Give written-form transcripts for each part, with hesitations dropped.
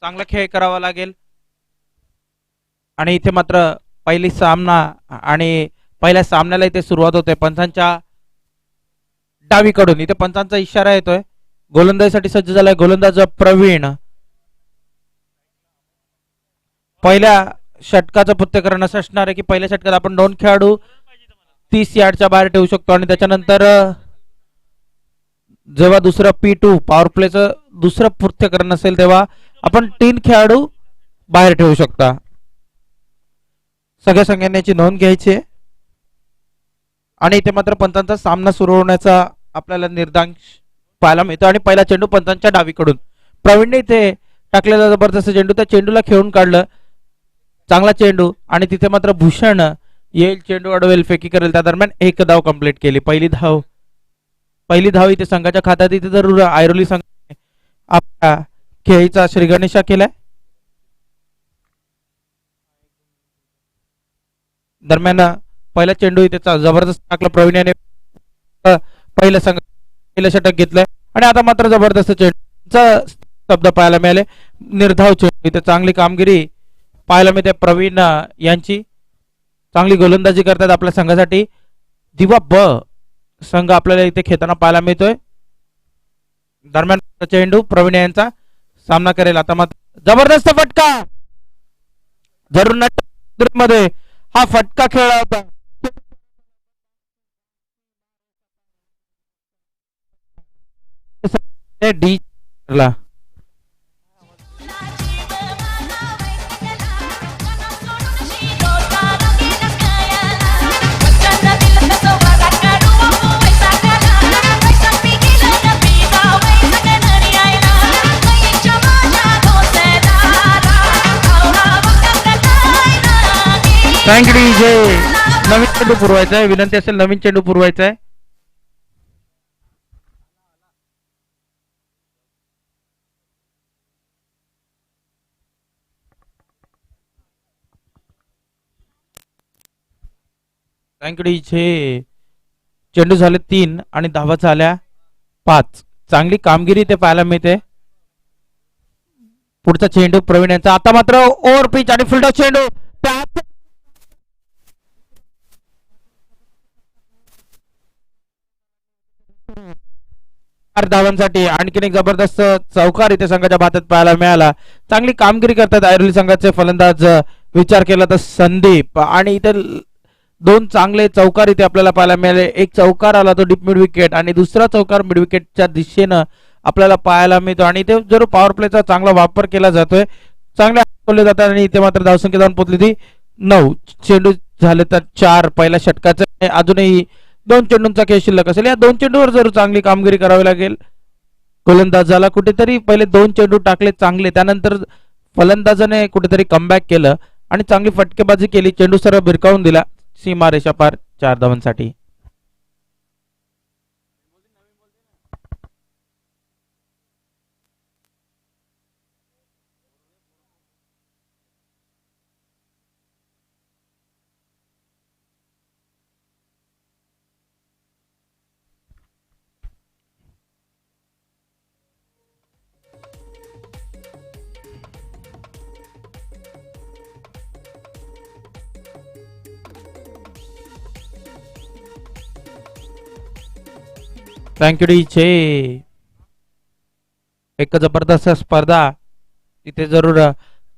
चांगला खेळ करावा लागेल. आणि इथे मात्र पहिली सामना आणि पहिल्या सामन्याला इथे सुरुवात होते पंचांच्या डावीकडून. इथे पंचांचा इशारा येतोय. गोलंदाजीसाठी सज्ज झालाय गोलंदाज प्रवीण. पहिल्या षटकाचं पृथक्करण असं असणार आहे की पहिल्या षटकात आपण 2 खेळाडू 30 यार्डच्या बाहेर ठेवू शकतो आणि त्याच्यानंतर जेव्हा दुसरं P2 पॉवर प्लेचं दुसरं पृथक्करण असेल तेव्हा आपण 3 खेळाडू बाहेर ठेवू शकता. सगळ्या संघांची नोंद घ्यायची आहे. आणि इथे मात्र पंचांचा सामना सुरू होण्याचा आपल्याला निर्धांश पाहायला मिळतो. आणि पहिला चेंडू पंचांच्या डावीकडून प्रवीणने इथे टाकलेला जबरदस्त चेंडू, त्या चेंडूला खेळून काढलं. चांगला चेंडू आणि तिथे मात्र भूषण येईल, चेंडू अडवेल, फेकी करेल. त्या दरम्यान 1 धाव कंप्लीट केली. पहिली धाव इथे संघाच्या खात्यात. इथे जरूर ऐरोली संघाने आपल्या खेळीचा श्रीगणेशा केलाय. दरम्यान पहिला चेंडू इथे जबरदस्त टाकला प्रवीण याने. पहिलं षटक घेतलंय आणि आता मात्र जबरदस्त चेंडूचा शब्द पाहायला मिळाले. निर्धाव चेंडू, इथे चांगली कामगिरी पाहायला मिळते. प्रवीण यांची चांगली गोलंदाजी करतात आपल्या संघासाठी. दिवा ब संघ आपल्याला इथे खेळताना पाहायला मिळतोय. दरम्यान चेंडू प्रवीण यांचा सामना करेल. आता मात्र जबरदस्त फटका, जरूर मध्ये हा फटका खेळला होता. डी ला थँक यू डीजे. नवीन चेंडू पुरवायचा आहे, विनंती असेल नवीन चेंडू पुरवायचा आहे. Thank you DJ. चेंडू झाले 3 आणि धावा झाल्या 5. चांगली कामगिरी ते पाहायला मिळते. पुढचा चेंडू प्रवीण यांचा. आता मात्र ओव्हर पिच आणि फुलटॉस चेंडू. 4 धावांसाठी आणखीन एक जबरदस्त चौकार इथे संघाच्या भातात पाहायला मिळाला. चांगली कामगिरी करतात ऐरोली संघाचे फलंदाज. विचार केला तर संदीप. आणि इथे 2 चांगले चौकार इथे आपल्याला पाहायला मिळाले. एक चौकार आला तो डीप मिड विकेट आणि दुसरा चौकार मिड विकेटच्या दिशेनं आपल्याला पाहायला मिळतो. आणि इथे जर पॉवर प्लेचा चांगला वापर केला जातोय, चांगले बोलले जातात. आणि इथे मात्र धावसंख्या जाऊन पोहोचली ती 9. चेंडू झाले तर 4 पहिल्या षटकाचे. अजूनही 2 चेंडूंचा खेळ शिल्लक असेल. या 2 चेंडूवर जरूर चांगली कामगिरी करावी लागेल गोलंदाजाला. कुठेतरी पहिले 2 चेंडू टाकले चांगले, त्यानंतर फलंदाजाने कुठेतरी कमबॅक केलं आणि चांगली फटकेबाजी केली. चेंडू सरळ भिरकावून दिला सीमारेषा पार 4 धावांसाठी. थँक यू डीचे. एक जबरदस्त स्पर्धा तिथे जरूर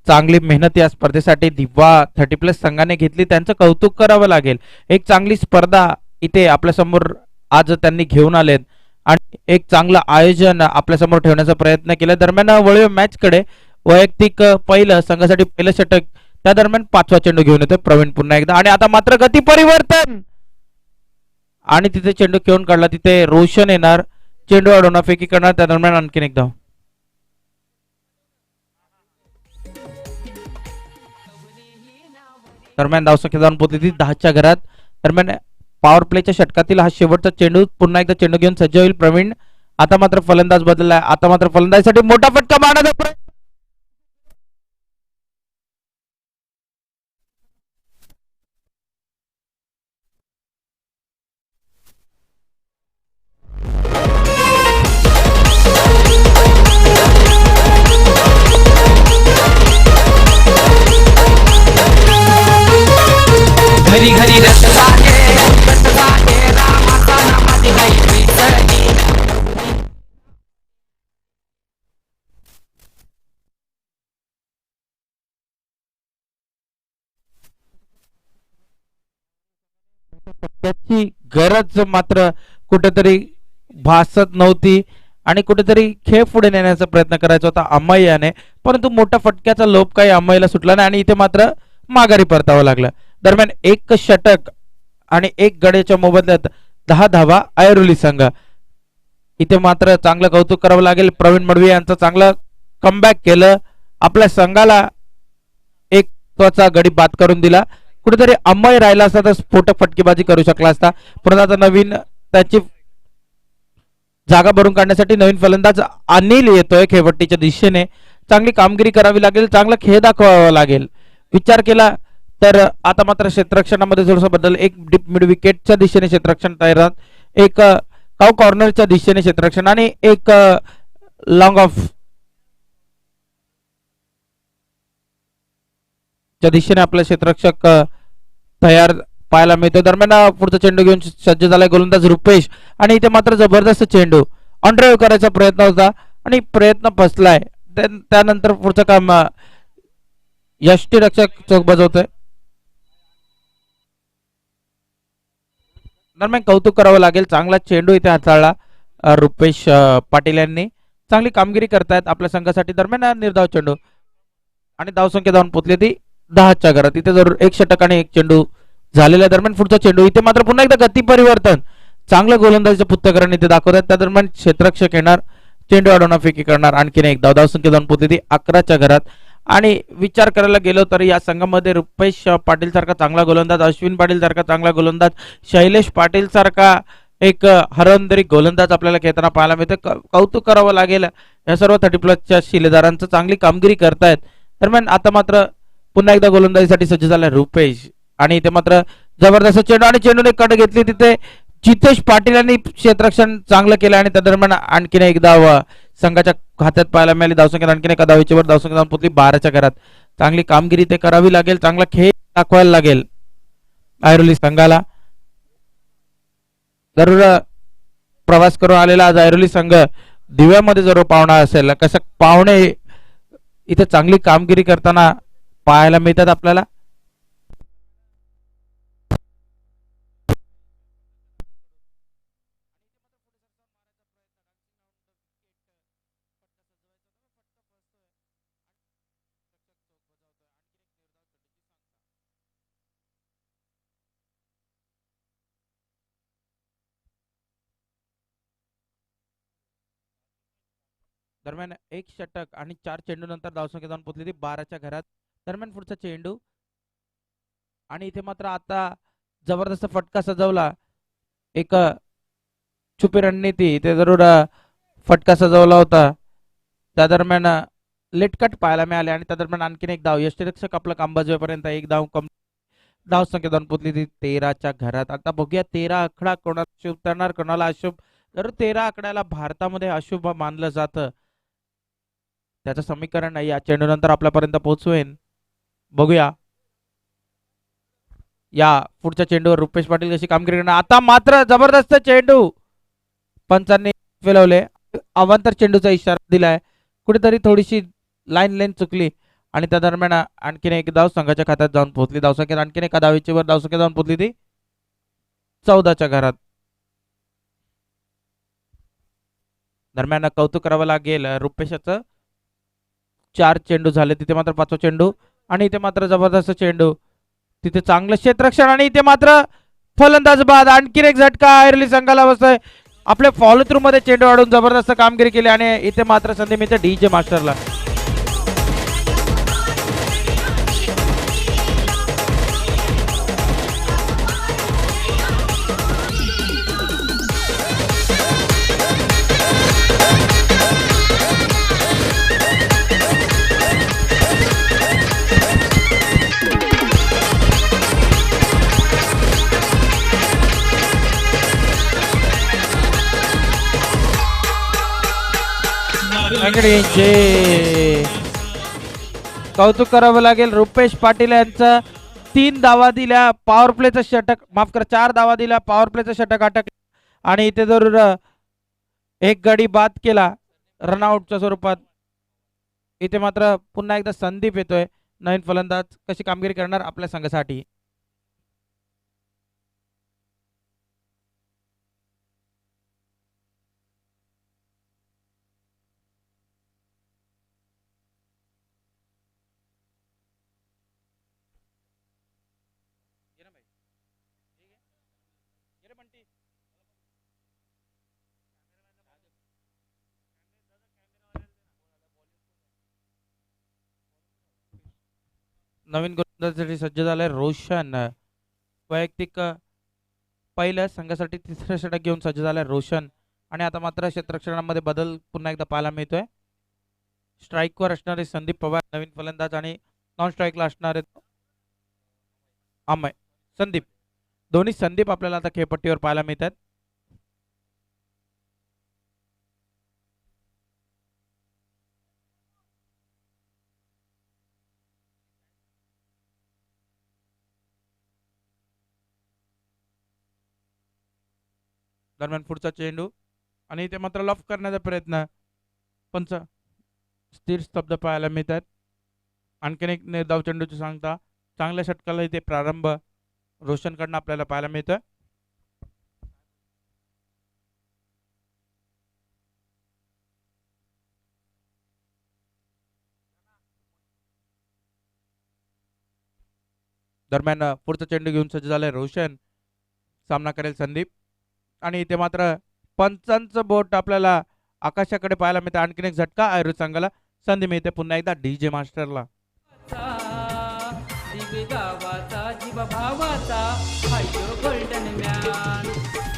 चांगली मेहनत या स्पर्धेसाठी दिवा 30+ संघाने घेतली, त्यांचं कौतुक करावं लागेल. एक चांगली स्पर्धा इथे आपल्या समोर आज त्यांनी घेऊन आलेत आणि एक चांगलं आयोजन आपल्या समोर ठेवण्याचा प्रयत्न केला. दरम्यान वळूया मॅच कडे. वैयक्तिक पहिलं संघासाठी पहिलं षटक, त्या दरम्यान 5वा चेंडू घेऊन येतोय प्रवीण पुन्हा एकदा. आणि आता मात्र गती परिवर्तन आणि तिथे चेंडू खेळून काढला. तिथे रोशन येणार, चेंडू अडवणार, फेकी करणार. त्या दरम्यान आणखीन एक धाव. दरम्यान धावसंख्या जाऊन पोहोचली 10च्या घरात. दरम्यान पॉवर प्लेच्या षटकातील हा शेवटचा चेंडू. पुन्हा एकदा चेंडू घेऊन सज्ज होईल प्रवीण. आता मात्र फलंदाज बदललाय. आता मात्र फलंदाजीसाठी मोठा फटका मारण्याचा प्रयत्न. त्याची गरज मात्र कुठेतरी भासत नव्हती आणि कुठेतरी खेळ पुढे नेण्याचा प्रयत्न करायचा होता अमय्याने, परंतु मोठ्या फटक्याचा लोभ काही अमय्याला सुटला नाही आणि इथे मात्र माघारी परतावं लागलं. दरम्यान एक षटक आणि एक गड्याच्या मोबदल्यात 10 धावा ऐरोली संघ. इथे मात्र चांगलं कौतुक करावं लागेल, प्रवीण मडवी यांचं चांगलं कमबॅक केलं, आपल्या संघाला एक त्वचा गडी बाद करून दिला. कुठेतरी अमय राहिला असता तर स्फोटक फटकेबाजी करू शकला असता, परंतु आता नवीन त्याची जागा भरून काढण्यासाठी नवीन फलंदाज अनिल येतोय खेळपट्टीच्या दिशेने. चांगली कामगिरी करावी लागेल, चांगला खेळ दाखवावा लागेल. विचार केला तर आता मात्र क्षेत्ररक्षणामध्ये थोडासा बदल, एक डीप मिड विकेटच्या दिशेने क्षेत्ररक्षण तयारात, एक काउ कॉर्नरच्या दिशेने क्षेत्ररक्षण आणि एक लॉंग ऑफ च्या दिशेने आपला क्षेत्ररक्षक तयार पाहायला मिळतो. दरम्यान पुढचा चेंडू घेऊन सज्ज झालाय गोलंदाज रुपेश आणि इथे मात्र जबरदस्त चेंडू ऑन ड्राईव्ह करायचा प्रयत्न होता आणि प्रयत्न फसलाय. त्यानंतर पुढचं काम यष्टीरक्षक चोख बजावतोय. दरम्यान कौतुक करावं लागेल, चांगला चेंडू इथे हाताळला रुपेश पाटील यांनी, चांगली कामगिरी करतायत आपल्या संघासाठी. दरम्यान निर्धाव चेंडू आणि धावसंख्या धावून पोचली ती 10च्या घरात. इथे जरूर एक षटक आणि एक चेंडू झालेल्या दरम्यान पुढचा चेंडू, इथे मात्र पुन्हा एकदा गती परिवर्तन, चांगलं गोलंदाजीचं पुस्तकरण इथे दाखवतात. त्या दरम्यान क्षेत्ररक्षक येणार, चेंडू अडवणं फेकी करणार, आणखीन एक धावसंख्या धावून पोचली ती 11च्या घरात. आणि विचार करायला गेलो तर या संघामध्ये रुपेश पाटील सारखा चांगला गोलंदाज, अश्विन पाटील सारखा चांगला गोलंदाज, शैलेश पाटील सारखा एक हरवंदरी गोलंदाज आपल्याला खेळताना पाहायला मिळते. कौतुक करावं लागेल या सर्व 30+ शिलेदारांचं, चांगली कामगिरी करतायत. दरम्यान आता मात्र पुन्हा एकदा गोलंदाजीसाठी सज्ज झाला रुपेश आणि इथे मात्र जबरदस्त चेंडू आणि चेंडूने कट घेतली, तिथे जितेश पाटील यांनी क्षेत्ररक्षण चांगलं केलं आणि त्या दरम्यान आणखीन एक धाव संघाच्या खात्यात पाहायला मिळाली. धावसंख्या आणखीन एका धावेची वर धावसंख्या धावून पोचली 12च्या घरात. चांगली कामगिरी ते करावी लागेल, चांगला खेळ दाखवायला लागेल ऐरोली संघाला. जरूर प्रवास करून आलेला आज ऐरोली संघ दिव्यामध्ये जरूर पाहुणा असेल, कसं पाहुणे इथे चांगली कामगिरी करताना पाहायला मिळतात आपल्याला. दरम्यान एक षटक आणि 4 चेंडू नंतर धावसंख्या जाऊन पोचली ती 12च्या घरात. दरम्यान पुढचा चेंडू आणि इथे मात्र आता जबरदस्त फटका सजवला, एक छुपी रणनीती, ते जरूर फटका सजवला होता. त्या दरम्यान लेटकट पाहायला मिळाले आणि त्या दरम्यान आणखीन एक धाव, यष्टीरक्षक आपलं काम बजवेपर्यंत एक धाव कम, धावसंख्या जाऊन पोचली ती 13च्या घरात. आता बघूया 13 आकडा कोणाला शुभ ठरणार, कोणाला अशुभ. जर 13 आकड्याला भारतामध्ये अशुभ मानलं जातं, त्याचं समीकरण या चेंडू नंतर आपल्यापर्यंत पोहोचवेन. बघूया या पुढच्या चेंडूवर रुपेश पाटील कशी कामगिरी करणार. आता मात्र जबरदस्त चेंडू पंचांनी फिरवले, अवांतर चेंडूचा इशारा दिलाय, कुठेतरी थोडीशी लाईन चुकली आणि त्या दरम्यान आणखीन एक धाव संघाच्या खात्यात जाऊन पोहोचली. धावसंख्येत आणखीन एका धावेची वर धावसंख्या जाऊन पोहोचली ती 14च्या घरात. दरम्यान कौतुक करावं लागेल रुपेशाचं, 4 चेंडू झाले, तिथे मात्र 5वा चेंडू आणि इथे मात्र जबरदस्त चेंडू, तिथे चांगलं क्षेत्ररक्षण आणि इथे मात्र फलंदाज बाद. आणखीन एक झटका ऐरोली संघाला बसतोय. आपले फॉलो थ्रू मध्ये चेंडू आडून जबरदस्त कामगिरी केली आणि इथे मात्र संधी मिळते डीजे मास्टरला. कौतुक करावं लागेल रुपेश पाटील यांचं. 3 धावा दिल्या, पॉवर प्लेचं षटक, माफ करा 4 धावा दिल्या, पॉवर प्लेचं षटक अटक आणि इथे जरूर एक गडी बाद केला रनआउटच्या स्वरूपात. इथे मात्र पुन्हा एकदा संदीप येतोय, नवीन फलंदाज कशी कामगिरी करणार आपल्या संघासाठी. नवीन गोलंदाजीसाठी सज्ज झालाय रोशन. वैयक्तिक पहिल्या संघासाठी तिसऱ्या षटक घेऊन सज्ज झालाय रोशन. आणि आता मात्र क्षेत्ररक्षणामध्ये बदल पुन्हा एकदा पाहायला मिळतोय. स्ट्राईकवर असणारे संदीप पवार नवीन फलंदाज आणि नॉन स्ट्राईकला असणारे अमय संदीप. दोन्ही संदीप आपल्याला आता खेळपट्टीवर पाहायला मिळतात. दरम्यान पुढचा चेंडू आणि इथे मात्र लॉफ करण्याचा प्रयत्न. पंच स्थिर स्तब्ध पाहायला मिळतात. आणखीन एक निर्धाव चेंडूची सांगता. चांगल्या षटकाला इथे प्रारंभ रोशनकडनं आपल्याला पाहायला मिळतोय. दरम्यान पुढचा चेंडू घेऊन सज्ज झालाय रोशन. सामना करेल संदीप. आणि इथे मात्र पंचांचं बोट आपल्याला आकाशाकडे पाहायला मिळते. आणखीन एक झटका आयुर्वेद संघाला. संधी मिळते पुन्हा एकदा डीजे मास्टरला. गावाचा जीवा भावाचा हायो गोल्डन मॅन.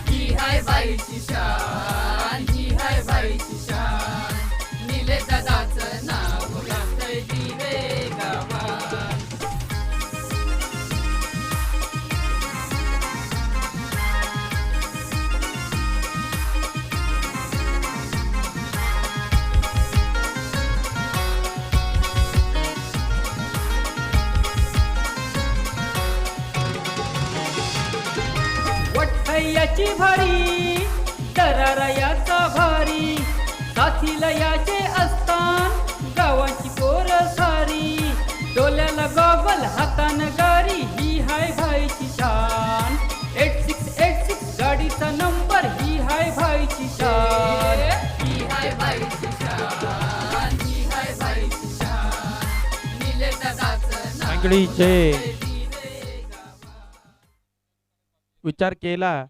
ही हाय बाईची शान, ही हाय बाईची शान. निले दादाचं नाव लागतंय दिवे गावात. वठ्ठयाची भारी दरारायाचा भारी. साथीला याचे असतान गावाची पोर सारी. डोल्याला गॉगल हातान गारी ही हाय भाईची शान. 8686 गाडीचा नंबर ही हाय भाईची शान. ही हाय भाईची शान, ही हाय भाईची शान. निले दादाचं नाव विचार केला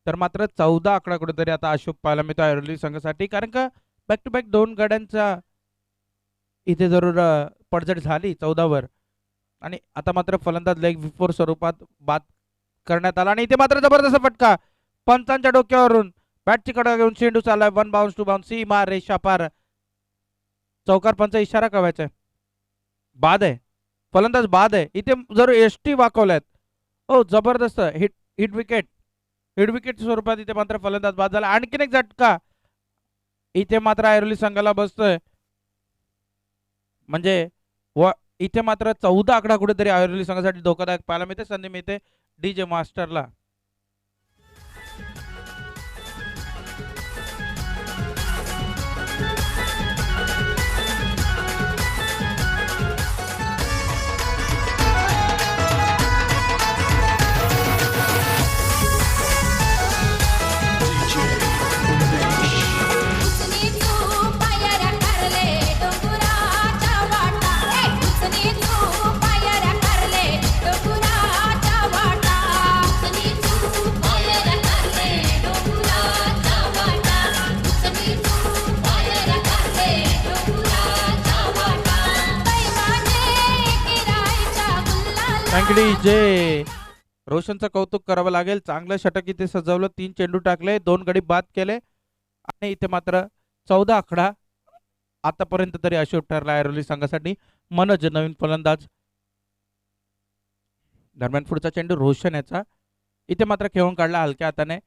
तर मात्र 14 आकडा कुठेतरी आता अशोक पाहायला मिळतो ऐरोली संघासाठी. कारण का बॅक टू बॅक 2 गड्यांचा इथे जरूर पडझड झाली 14 वर. आणि आता मात्र फलंदाज लेग बिफोर स्वरूपात बाद करण्यात आला. आणि इथे मात्र जबरदस्त फटका पंचांच्या डोक्यावरून. बॅटची कडा घेऊन चेंडू चाललाय. 1 बाउन्स 2 बाउन्स सीमा रेषा पार. चौकार पंच इशारा कवायचा आहे. बाद आहे. फलंदाज बाद आहे. इथे जरूर एसटी वाकवल्यात. ओ जबरदस्त hit hit wicket. Hit wicket स्वरूपात इथे मात्र फलंदाज बाद झाला. आणखीन एक झटका इथे मात्र ऐरोली संघाला बसतोय. म्हणजे इथे मात्र 14 आकडा कुठेतरी ऐरोली संघासाठी धोकादायक पाहायला मिळते. संधी मिळते डीजे मास्टरला. जे रोशनचं कौतुक करावं लागेल. चांगलं षटक इथे सजवलं. 3 चेंडू टाकले, 2 गडी बाद केले. आणि इथे मात्र 14 आकडा आतापर्यंत तरी अशोक ठरला ऐरोली संघासाठी. मनोज नवीन फलंदाज. दरम्यान पुढचा चेंडू रोशन याचा. इथे मात्र खेळून काढला हलक्या हाताने.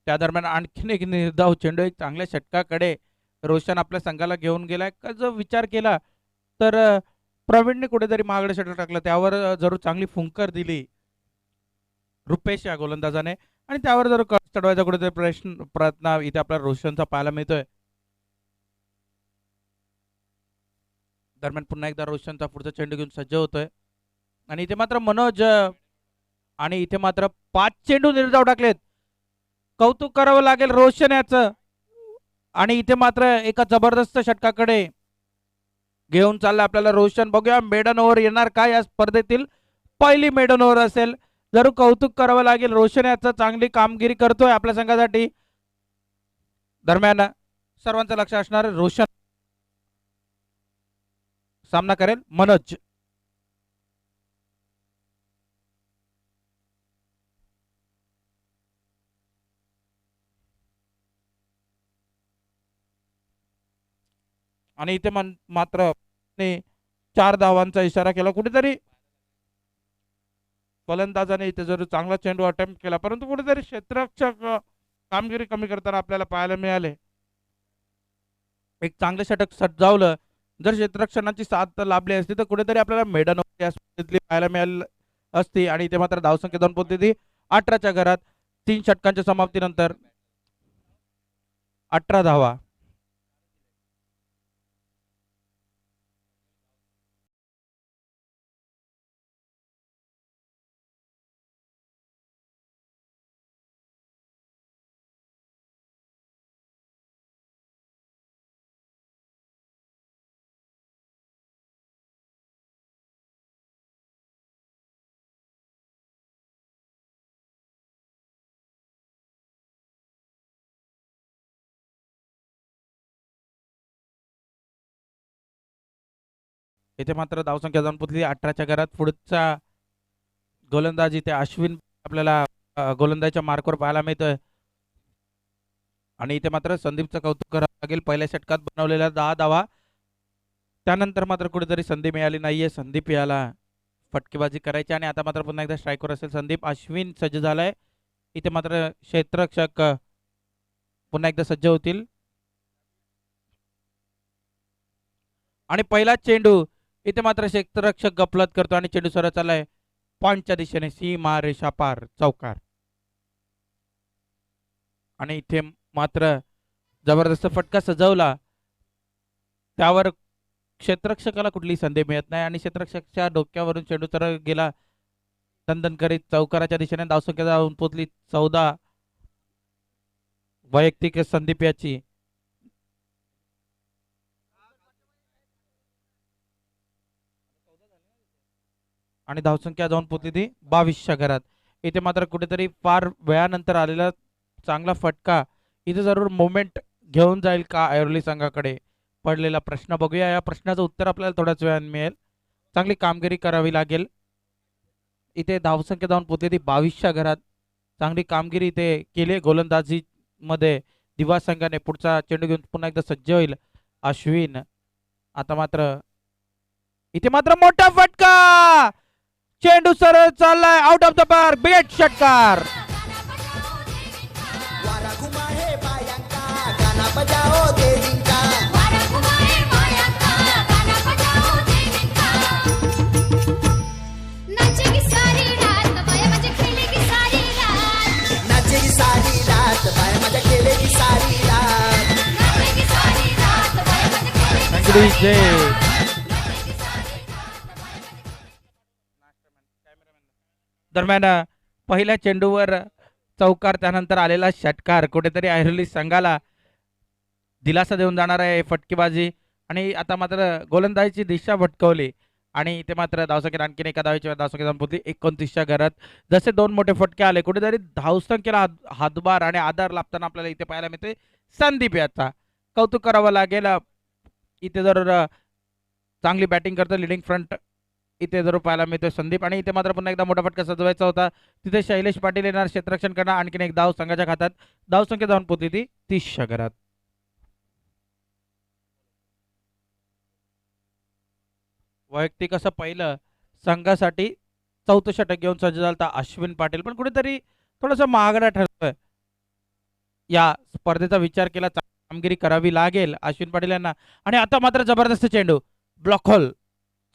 त्या दरम्यान आणखीन एक निर्धाव चेंडू. एक चांगल्या षटकाकडे रोशन आपल्या संघाला घेऊन गेलाय. का जर विचार केला तर प्रवीणने कुठेतरी महागडे षटक टाकलं. त्यावर जरूर चांगली फुंकर दिली रुपेश या गोलंदाजाने. आणि त्यावर जर कळ चढवायचा कुठेतरी प्रयत्न इथे आपल्या रोशनचा पाहायला मिळतोय. दरम्यान पुन्हा एकदा रोशनचा पुढचा चेंडू घेऊन सज्ज होतोय. आणि इथे मात्र मनोज. आणि इथे मात्र 5 चेंडू निर्धाव टाकलेत. कौतुक करावं लागेल रोशन याचं. आणि इथे मात्र एका जबरदस्त षटकाकडे घेऊन चालला आपल्याला रोशन. बघूया मेडन ओव्हर येणार का या स्पर्धेतील. पहिली मेडन ओव्हर असेल. जरूर कौतुक करावं लागेल रोशन याचं. चांगली कामगिरी करतोय आपल्या संघासाठी. दरम्यान सर्वांचं लक्ष असणार रोशन. सामना करेल मनोज. आणि इथे मात्र 4 धावांचा इशारा केला. कुठेतरी फलंदाजाने इथे जर चांगला चेंडू अटेम्प्ट केला, परंतु कुठेतरी क्षेत्ररक्षक कामगिरी कमी करताना आपल्याला पाहायला मिळाले. एक चांगले षटक सज्जावलं. जर क्षेत्ररक्षणाची साथ लाभली असती तर कुठेतरी आपल्याला मेडन या स्पर्धेतली पाहायला मिळाली असती. आणि इथे मात्र धावसंख्या 2 पोहोचली 18च्या घरात. 3 षटकांच्या समाप्तीनंतर 18 धावा. इथे मात्र धावसंख्या जाऊन पोहोचली 18च्या घरात. पुढचा गोलंदाज इथे अश्विन आपल्याला गोलंदाजीच्या मार्कवर पाहायला मिळतोय. आणि इथे मात्र संदीपचं कौतुक करावं लागेल. पहिल्या षटकात बनवलेल्या 10 धावा, त्यानंतर मात्र कुठेतरी संधी मिळाली नाहीये. संदीप याला फटकेबाजी करायची आणि आता मात्र पुन्हा एकदा स्ट्राईकवर असेल संदीप. अश्विन सज्ज झालाय. इथे मात्र क्षेत्ररक्षक पुन्हा एकदा सज्ज होतील. आणि पहिला चेंडू इथे मात्र क्षेत्ररक्षक गफलत करतो आणि चेंडू सरळ चाललाय पॉइंटच्या दिशेने. सीमा रेषा पार, चौकार. आणि इथे मात्र जबरदस्त फटका सजवला. त्यावर क्षेत्ररक्षकाला कुठली संधी मिळत नाही आणि क्षेत्ररक्षकच्या डोक्यावरून चेंडू सरळ गेला दणदण करीत चौकाराच्या दिशेने. धावसंख्या जाऊन पोहोचली 14. वैयक्तिक संदीप याची. आणि धावसंख्या जाऊन पोहोचली ती 22च्या घरात. इथे मात्र कुठेतरी फार वेळानंतर आलेला चांगला फटका इथे जरूर मोमेंट घेऊन जाईल का ऐरोली संघाकडे, पडलेला प्रश्न बघूया. या प्रश्नाचं उत्तर आपल्याला थोड्याच वेळाने मिळेल. चांगली कामगिरी करावी लागेल. इथे धावसंख्या जाऊन पोहोचली ती 22च्या घरात. चांगली कामगिरी इथे केली गोलंदाजी मध्ये दिवा संघाने. पुढचा चेंडू घेऊन पुन्हा एकदा सज्ज होईल अश्विन. आता मात्र इथे मात्र मोठा फटका. चेंडू सरळ चाललाय out of the park. Big षटकार. दरम्यान पहिल्या चेंडूवर चौकार, त्यानंतर आलेला षटकार कुठेतरी ऐरोली संघाला दिलासा देऊन जाणार आहे फटकेबाजी. आणि आता मात्र गोलंदाजीची दिशा भटकवली आणि इथे मात्र धावसंख्येत आणखीन एका धावेची धावसंख्या जाऊन पोहोचली 29च्या घरात. जसे 2 मोठे फटके आले कुठेतरी धावसंख्येला हातभार आणि आधार लाभताना आपल्याला इथे पाहायला मिळते संदीप याचा. कौतुक करावं लागेल. इथे जर चांगली बॅटिंग करतो लिडिंग फ्रंट इथे जरूर पाहायला मिळतोय संदीप. आणि इथे मात्र पुन्हा एकदा मोठा फटका सजवायचा होता. तिथे शैलेश पाटील येणार क्षेत्ररक्षण करणार. आणखीन एक धाव संघाच्या खात्यात. धावसंख्या जाऊन पोहोचली ती 30च्या घरात. वैयक्तिक असं पहिलं संघासाठी 4थं षटक घेऊन सज्ज झाला अश्विन पाटील. पण कुठेतरी थोडंसं महागडा ठरतोय. या स्पर्धेचा विचार केला कामगिरी करावी लागेल अश्विन पाटील यांना. आणि आता मात्र जबरदस्त चेंडू ब्लॉक होल.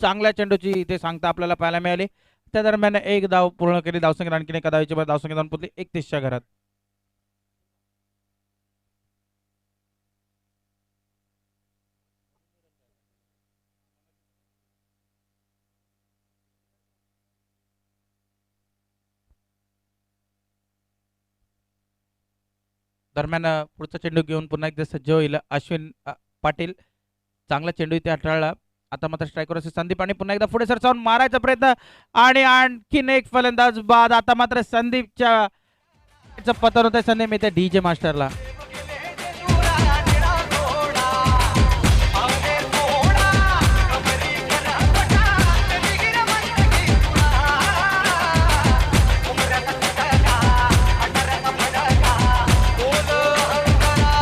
चांगल्या चेंडूची इथे सांगता आपल्याला पाहायला मिळाली. त्या दरम्यान एक धाव पूर्ण केली. धावसंख्या आणखीन एका धावेची धावसंख्या जाऊन पोहोचली 31च्या घरात. दरम्यान पुढचा चेंडू घेऊन पुन्हा एकदा सज्ज होईल अश्विन पाटील. चांगला चेंडू इथे हाताळला. आता मात्र स्ट्रायकर असे संदीप आणि पुन्हा एकदा पुढे सरसावून मारायचा प्रयत्न आणि आणखीन एक फलंदाज बाद. आता मात्र संदीपच्या पतन होते. संदीप इथे डीजे मास्टरला.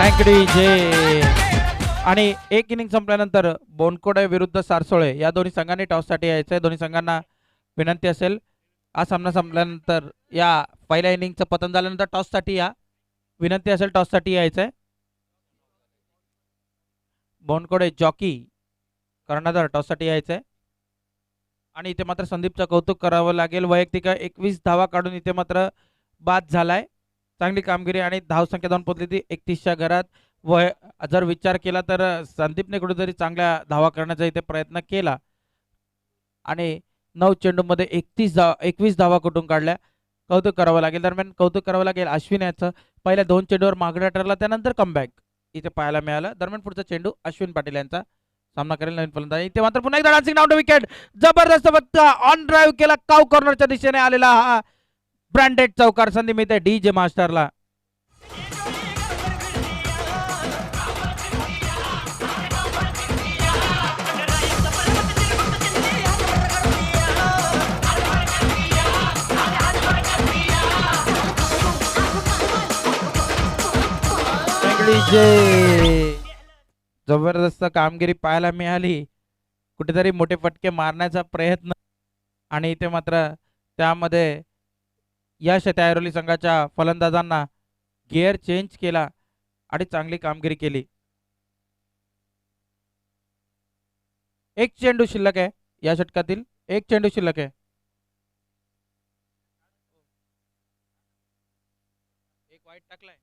Thank you DJ. आणि एक इनिंग संपल्यानंतर बोनकोडे विरुद्ध सारसोळे या दोन्ही संघांनी टॉससाठी यायचंय. दोन्ही संघांना विनंती असेल हा सामना संपल्यानंतर या पहिल्या इनिंगचं पतन झाल्यानंतर टॉससाठी या. विनंती असेल टॉससाठी यायचंय. बोनकोडे जॉकी कर्णधार टॉससाठी यायचंय. आणि इथे मात्र संदीपचं कौतुक करावं लागेल. वैयक्तिक 21 धावा काढून इथे मात्र बाद झालाय. चांगली कामगिरी आणि धावसंख्या जाऊन पोहोचली ती 31च्या घरात. जर विचार केला तर संदीपने कुठेतरी चांगल्या धावा करण्याचा इथे प्रयत्न केला आणि 9 चेंडूमध्ये 21 धावा कुठून काढल्या. कौतुक करावं लागेल. दरम्यान कौतुक करावं लागेल अश्विन याचं. पहिल्या 2 चेंडूवर मागण्या ठरला त्यानंतर कमबॅक इथे पाहायला मिळालं. दरम्यान पुढचा चेंडू अश्विन पाटील यांचा सामना करेल नवीन फलंदाज. इथे मात्र पुन्हा एकदा डान्सिंग डाऊन द विकेट. जबरदस्त फटका ऑन ड्राईव्ह केला. काव कॉर्नरच्या दिशेने आलेला हा ब्रँडेड चौकार. संधी मिळते DJ मास्टरला. जबरदस्त कामगिरी पाहायला मिळाली. कुठेतरी मोठे फटके मारण्याचा प्रयत्न आणि इथे मात्र त्यामध्ये यश त्या ऐरोली संघाच्या फलंदाजांना गिअर चेंज केला आणि चांगली कामगिरी केली. एक चेंडू शिल्लक आहे या षटकातील. एक चेंडू शिल्लक आहे. एक वाईट टाकलाय.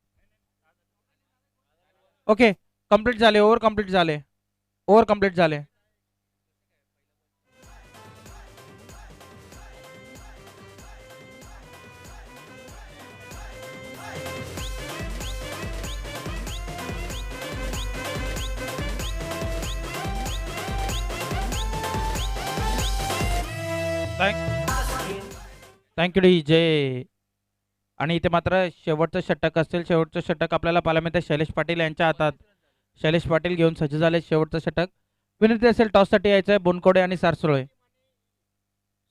ओके कंप्लीट झाले. ओव्हर कंप्लीट झाले. ओव्हर कंप्लीट झाले. Thank you DJ. आणि इथे मात्र शेवटचं षटक असेल. शेवटचं षटक आपल्याला पाहायला मिळतं शैलेश पाटील यांच्या हातात. शैलेश पाटील घेऊन सज्ज झाले. शेवटचं षटक. विनंती असेल टॉससाठी यायचं आहे बोनकोडे आणि सारसोळे.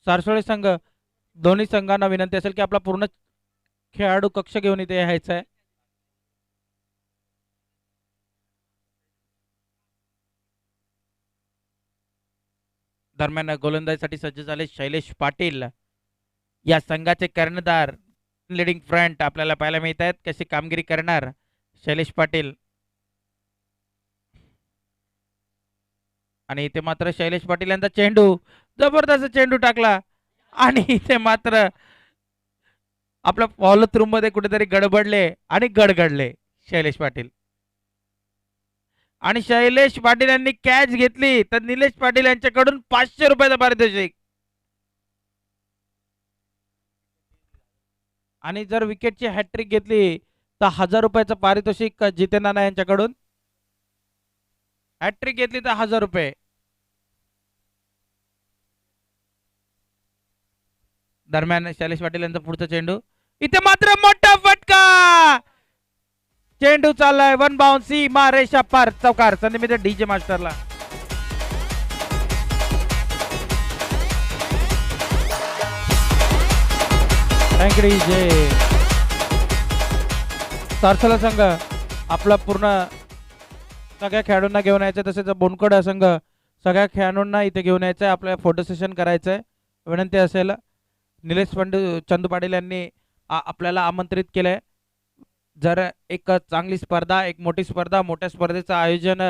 सारसोळे संघ दोन्ही संघांना विनंती असेल की आपला पूर्ण खेळाडू कक्ष घेऊन इथे यायचं आहे. दरम्यान गोलंदाजीसाठी सज्ज झाले शैलेश पाटील या संघाचे कर्णधार. लिडिंग फ्रंट आपल्याला पाहायला मिळत आहेत. कशी कामगिरी करणार शैलेश पाटील. आणि इथे मात्र शैलेश पाटील यांचा चेंडू. जबरदस्त चेंडू टाकला आणि इथे मात्र आपल्या फॉलो थ्रू मध्ये कुठेतरी गडबडले आणि गडगडले शैलेश पाटील. आणि शैलेश पाटील यांनी कॅच घेतली तर निलेश पाटील यांच्याकडून 500 रुपयाचं पारितोषिक. आणि जर विकेटची हॅट्रिक घेतली तर 1000 रुपयाचं पारितोषिक जितेंद्र नाना यांच्याकडून. हॅट्रिक घेतली तर 1000 रुपये. दरम्यान शैलेश पाटील यांचा पुढचा चेंडू. इथे मात्र मोठा फटका. चेंडू चाललाय वन बाउन्स सीमा रेषा पार चौकार. संधी मिळते DJ मास्टरला. Thank you DJ. सारसोळे संघ आपला पूर्ण सगळ्या खेळाडूंना घेऊन यायचं. तसेच बोनकोडे संघ सगळ्या खेळाडूंना इथे घेऊन यायचं आहे. आपल्याला फोटो सेशन करायचंय. विनंती असेल निलेश चंदू पाटील यांनी आपल्याला आमंत्रित केलंय. जर एक चांगली स्पर्धा एक मोठी स्पर्धा मोठ्या स्पर्धेचं आयोजन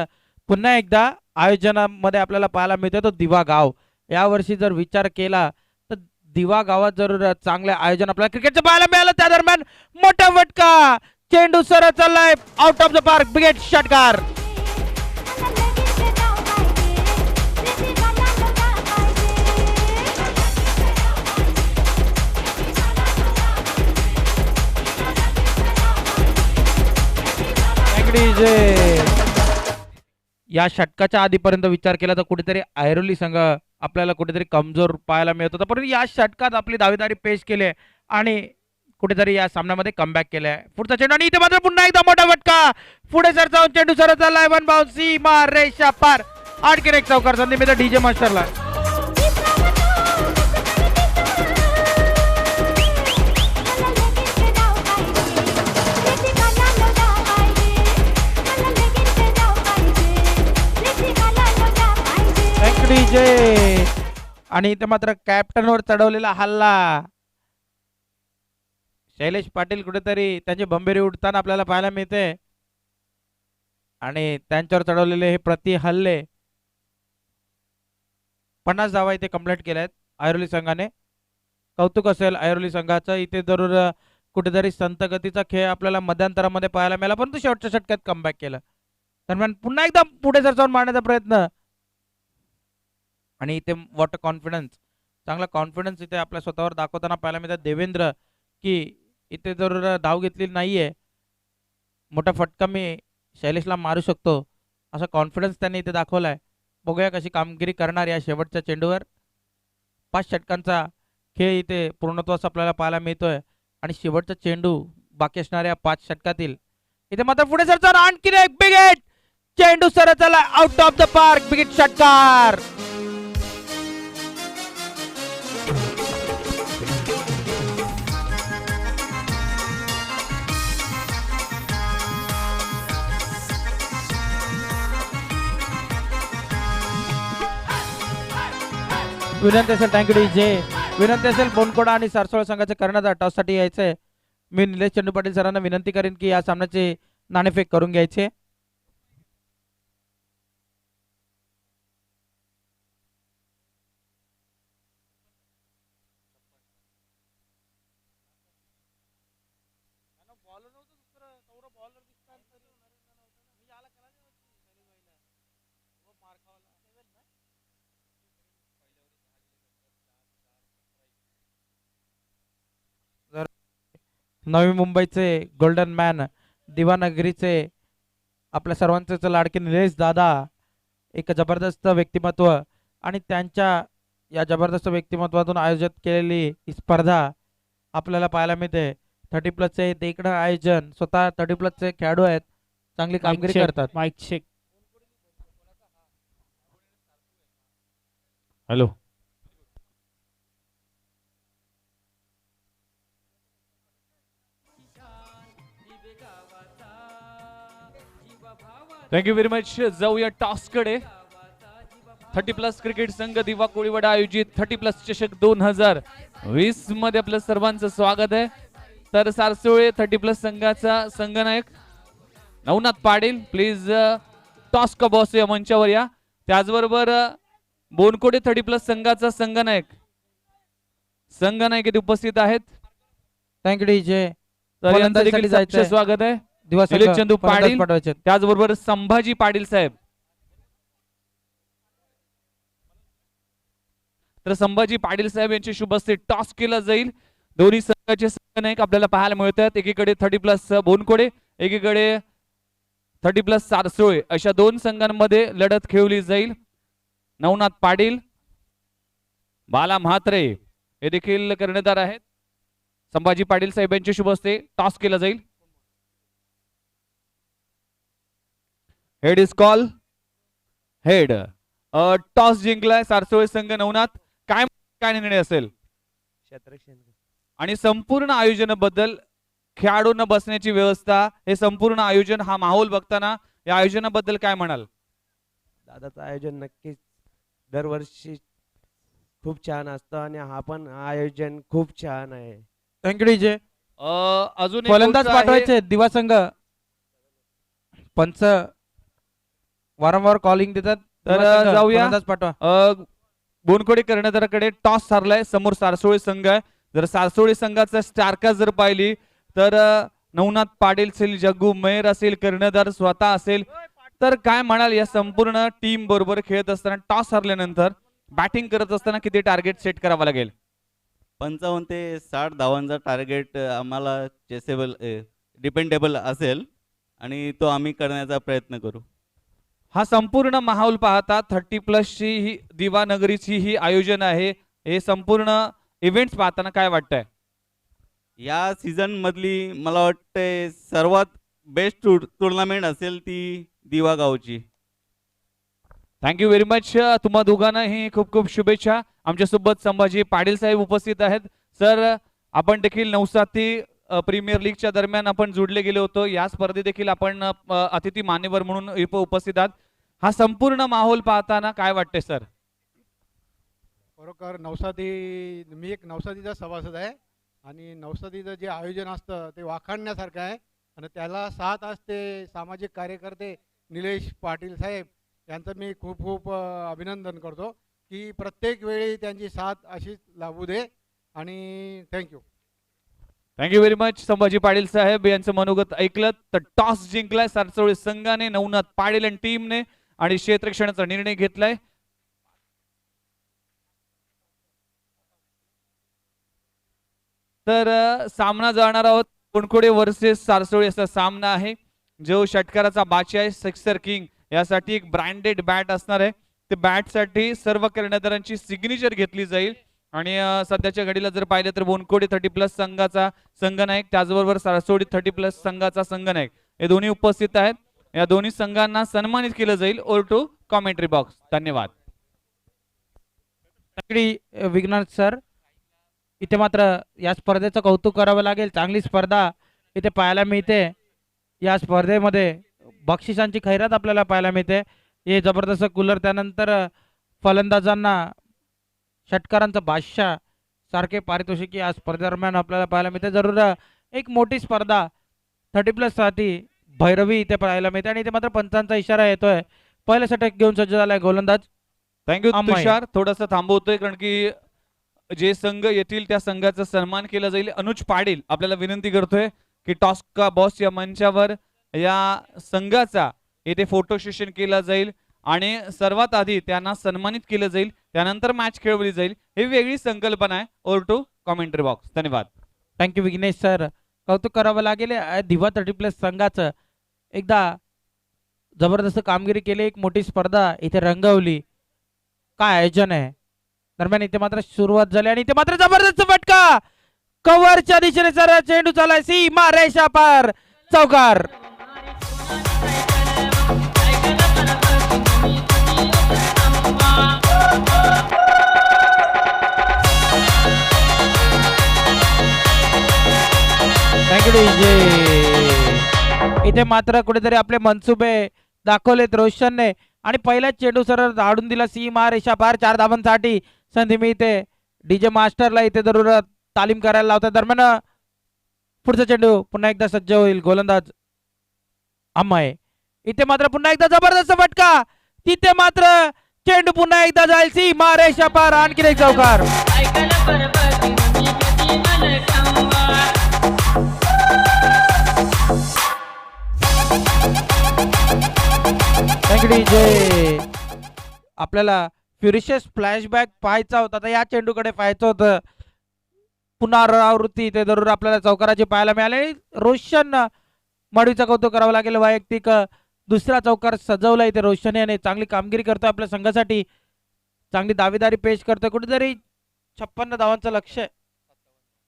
पुन्हा एकदा आयोजनामध्ये आपल्याला पाहायला मिळतं तो दिवा गाव. यावर्षी जर विचार केला तर दिवा गावात जरूर चांगले आयोजन आपल्याला क्रिकेटचं पाहायला मिळालं. त्या दरम्यान मोठा फटका. चेंडू सरळ चाललाय आउट ऑफ द पार्क. बिगेट षटकार. या षटकाच्या आधीपर्यंत विचार केला तर कुठेतरी ऐरोली संघ आपल्याला कुठेतरी कमजोर पाहायला मिळत होता. परंतु या षटकात आपली दावेदारी पेश केली आणि कुठेतरी या सामन्यामध्ये कमबॅक केलाय. पुढचा चेंडू आणि इथे मात्र पुन्हा एकदा मोठा फटका. पुढे सर जाऊन चेंडू सरळ चाललाय वन बाउन्स सीमा रेषा पार. 8 एक चौकार. संधी मिळते DJ मास्टरला. डीजे. आणि इथे मात्र कॅप्टनवर चढवलेला हल्ला. शैलेश पाटील कुठेतरी त्यांची बंबेरी उडताना आपल्याला पाहायला मिळते आणि त्यांच्यावर चढवलेले हे प्रति हल्ले 50 धावा इथे कंप्लीट केल्या आहेत ऐरोली संघाने. कौतुक असेल ऐरोली संघाचं. इथे जरूर कुठेतरी संत गतीचा खेळ आपल्याला मध्यांतरामध्ये पाहायला मिळाला, परंतु शेवटच्या षटकात कमबॅक केलं. दरम्यान पुन्हा एकदा पुढे सरसावून मारण्याचा प्रयत्न. आणि इथे वॉटर कॉन्फिडन्स, चांगला कॉन्फिडन्स इथे आपल्या स्वतःवर दाखवताना पाहायला मिळतात देवेंद्र, की इथे जरूर धाव घेतलेली नाहीये, मोठा फटका मी शैलेशला मारू शकतो असा कॉन्फिडन्स त्यांनी इथे दाखवलाय. बघूया कशी कामगिरी करणार या शेवटच्या चेंडूवर. 5 षटकांचा खेळ इथे पूर्णत्वास आपल्याला पाहायला मिळतोय आणि शेवटचा चेंडू बाकी असणाऱ्या 5 षटकातील. इथे मात्र पुढे सरचा आणखी एक बिग हिट. चेंडू सरचला out of the park. Big hit षटकार. विनंती असेल, थँक्यू डीजे. विनंती असेल बोनकोडा आणि सारसोळ संघाचे कर्णधार टॉससाठी यायचंय. मी निलेश चंदू पाटील सरांना विनंती करेन की या सामन्याचे नाणेफेक करून घ्यायचे. नवी मुंबईचे गोल्डन मॅन, दिवानगरीचे आपल्या सर्वांचेच लाडके निलेश दादा, एक जबरदस्त व्यक्तिमत्व आणि त्यांच्या या जबरदस्त व्यक्तिमत्वातून आयोजित केलेली ही स्पर्धा आपल्याला पाहायला मिळते. 30+चे देखणं आयोजन, स्वतः 30+चे खेळाडू आहेत, चांगली कामगिरी करतात. Mic check. Hello. Thank you very much. जाऊया टॉस कडे. 30+ क्रिकेट संघ दिवा कोळीवाडा आयोजित 30+ चषक 2020 मध्ये आपलं सर्वांचं स्वागत आहे. तर सारसोळे 30+ संघाचा संघनायक नवनाथ पाटील, प्लीज टॉस का बॉस या मंचावर या. त्याचबरोबर बोनकोडे 30+ संघाचा संघनायक इथे उपस्थित आहेत. Thank you DJ. तर यांचं देखील जायचं स्वागत आहे. निलेश चंदू पाटील, त्याचबरोबर संभाजी पाटील साहेब. तर संभाजी पाटील साहेब यांची शुभ हस्ते टॉस केला जाईल. दोन्ही संघाचे संघनायक आपल्याला पाहायला मिळतात. एकीकडे 30+ बोनकोडे, एकीकडे 30+ सारसोळे, अशा 2 संघांमध्ये लढत खेळली जाईल. नवनाथ पाटील, बाला म्हात्रे हे देखील कर्णधार आहेत. संभाजी पाटील साहेब यांच्या शुभ हस्ते टॉस केला जाईल. Head is call. Head. Toss जिंकलाय सारसोळे संघ. नवनाथ, काय निर्णय असेल? आणि संपूर्ण आयोजनाबद्दल, खेळाडूंना बसण्याची व्यवस्था, हे संपूर्ण आयोजन, हा माहोल बघताना या आयोजनाबद्दल काय म्हणाल? दादाचं आयोजन नक्कीच दरवर्षी खूप छान असतं आणि हा पण आयोजन खूप छान आहे. Thank you DJ. अजून एक फलंदाज गोष्ट आहे. पाठवायचे दिवा संघ. पंच वारंवार कॉलिंग देतात. तर दिवा संघ, जाऊया. फलंदाज पाठवा. बोनकोडे कर्णधाराकडे टॉस हरलाय. समोर सारसोळे संघ आहे. जर सारसोळे संघाचा स्टारकास्ट जर पाहिली तर नवनाथ पाटील असेल, जग्गू मेहर असेल, कर्णधार स्वतः असेल, तर काय म्हणाल या संपूर्ण टीम बरोबर खेळत असताना टॉस हरल्यानंतर बॅटिंग करत असताना किती टार्गेट सेट करावा लागेल? 55 ते 60 धावांचा टार्गेट आम्हाला चेसेबल डिपेंडेबल असेल आणि तो आम्ही करण्याचा प्रयत्न करू. हा संपूर्ण माहोल पाहता 30+ ची ही दिवानगरीची ही आयोजन आहे. हे संपूर्ण इव्हेंट्स पाहताना काय वाटतंय? या सीझन मधली मला वाटते सर्वात बेस्ट टुर्नामेंट असेल ती दिवा गावची. Thank you very much. तुम्हा दोघांनाही खूप खूप शुभेच्छा. आमच्यासोबत संभाजी पाटील साहेब उपस्थित आहेत. सर, आपण देखील नवसाथी प्रीमियर लीगच्या दरम्यान आपण जोडले गेले होतो. या स्पर्धेत देखील आपण अतिथी मान्यवर म्हणून उपस्थित आहात. हा संपूर्ण माहोल पाहताना काय वाटते सर? खरोखर नवसादी मी एक नवसादीचा सभासद आहे आणि नवसादीचं जे आयोजन असतं ते वाखाणण्यासारखं आहे आणि त्याला साथ असते सामाजिक कार्यकर्ते निलेश पाटील साहेब यांचं मी खूप खूप अभिनंदन करतो की प्रत्येक वेळी त्यांची साथ अशीच लाभू दे आणि thank you. Thank you very much. Sambhaji Patil साहेब यांचं मनोगत ऐकलं तर टॉस जिंकलाय सारसोळी संघाने, नवनाथ पाटील आणि टीमने आणि क्षेत्ररक्षणाचा निर्णय घेतलाय. तर सामना जाणार आहोत कुणकुडे वर्सेस सारसोळी असा सामना आहे. जो षटकाराचा बादशाह आहे सिक्सर किंग यासाठी एक ब्रँडेड बॅट असणार आहे. ते बॅट साठी सर्व कर्णधारांची सिग्नेचर घेतली जाईल आणि सध्याच्या घडीला जर पाहिलं तर बोनकोडे 30+ संघाचा संघनायक त्याचबरोबर सारसोळी 30+ संघाचा संघनायक हे दोन्ही उपस्थित आहेत. या दोन्ही संघांना सन्मानित केलं जाईल. Over to commentary box. धन्यवाद. विघ्नाथ सर, इथे मात्र या स्पर्धेचं कौतुक करावं लागेल. चांगली स्पर्धा इथे पाहायला मिळते. या स्पर्धेमध्ये बक्षिसांची खैरात आपल्याला पाहायला मिळते. हे जबरदस्त कूलर, त्यानंतर फलंदाजांना षटकारांचा बादशाह सारखे पारितोषिक या स्पर्धेदरम्यान आपल्याला पाहायला मिळते. जरूर एक मोठी स्पर्धा 30+ साठी भैरवी इथे पाहायला मिळते आणि इथे मात्र पंचांचा इशारा येतोय. पहिलं षटक घेऊन सज्ज झालाय गोलंदाज. थँक्यू अमय. तुषार. थोडंसं थांबवतोय कारण की जे संघ येतील त्या संघाचा सन्मान केला जाईल. अनुज पाटील आपल्याला विनंती करतोय की टॉस का बॉस या मंचावर या संघाचा येथे फोटो सेशन केला जाईल आणि सर्वात आधी त्यांना सन्मानित केलं जाईल, त्यानंतर मॅच खेळवली जाईल. ही वेगळी संकल्पना आहे. Over to commentary box. धन्यवाद. Thank you Vighnesh sir. कौतुक करावं लागेल दिवा 30+ संघाचं. एकदा जबरदस्त कामगिरी केली, एक मोठी स्पर्धा इथे रंगवली. काय आयोजन आहे. दरम्यान इथे मात्र सुरुवात झाली आणि इथे मात्र जबरदस्त फटका कव्हरच्या दिशेने सर चेंडू चालाय सीमा रेषा पार चौकार. Thank you DJ. इथे मात्र कुठेतरी आपले मनसुबे दाखवलेत रोशनने आणि पहिल्याच चेंडू सरळ धाडून दिला सीमा रेषा पार 4 धावांसाठी. संधी मिळते डीजे मास्टरला इथे जरूर तालीम करायला लावतात. दरम्यान पुढचा चेंडू पुन्हा एकदा सज्ज होईल गोलंदाज अमय. इथे मात्र पुन्हा एकदा जबरदस्त फटका. तिथे मात्र चेंडू पुन्हा एकदा जाईल सीमा रेषा पार. आणखी एक चौकार. Thank you DJ. आपल्याला फ्युरिशियस फ्लॅशबॅक पाहायचा होता, तर या चेंडूकडे पाहायचं होतं. पुनरावृत्ती ते जरूर आपल्याला चौकाराची पाहायला मिळाली. रोशन मडवीचा कौतुक करावं लागेल. वैयक्तिक दुसरा चौकार सजवला इथे रोशन याने. चांगली कामगिरी करतो आपल्या संघासाठी, चांगली दावेदारी पेश करतो. कुठेतरी 56 धावांचं लक्ष आहे,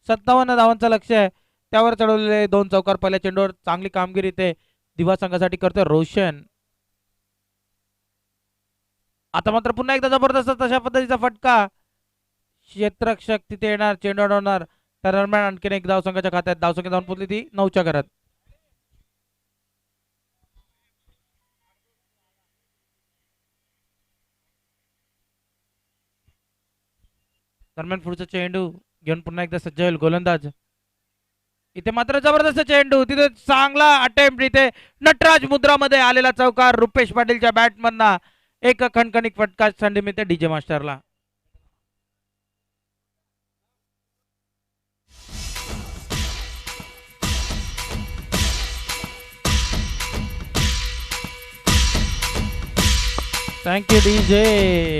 57 धावांचं लक्ष आहे, त्यावर चढवलेले 2 चौकार पहिल्या चेंडूवर. चांगली कामगिरी ते दिवा संघासाठी करतोय रोशन. आता मात्र पुन्हा एकदा जबरदस्त तशा पद्धतीचा फटका. क्षेत्ररक्षक तिथे येणार, चेंडू अडवणार. त्या दरम्यान आणखीन एक धाव संघाच्या खात्यात. धावसंख्या जाऊन पोहोचली ती 9च्या घरात. दरम्यान पुढचा चेंडू घेऊन पुन्हा एकदा सज्ज होईल गोलंदाज. इथे मात्र जबरदस्त चेंडू. तिथे चांगला अटेम्प्ट. इथे नटराज मुद्रामध्ये आलेला चौकार रुपेश पाटीलच्या बॅटमधना. एक खणखणीत फटका संधी मिळते डीजे मास्टरला. Thank you DJ.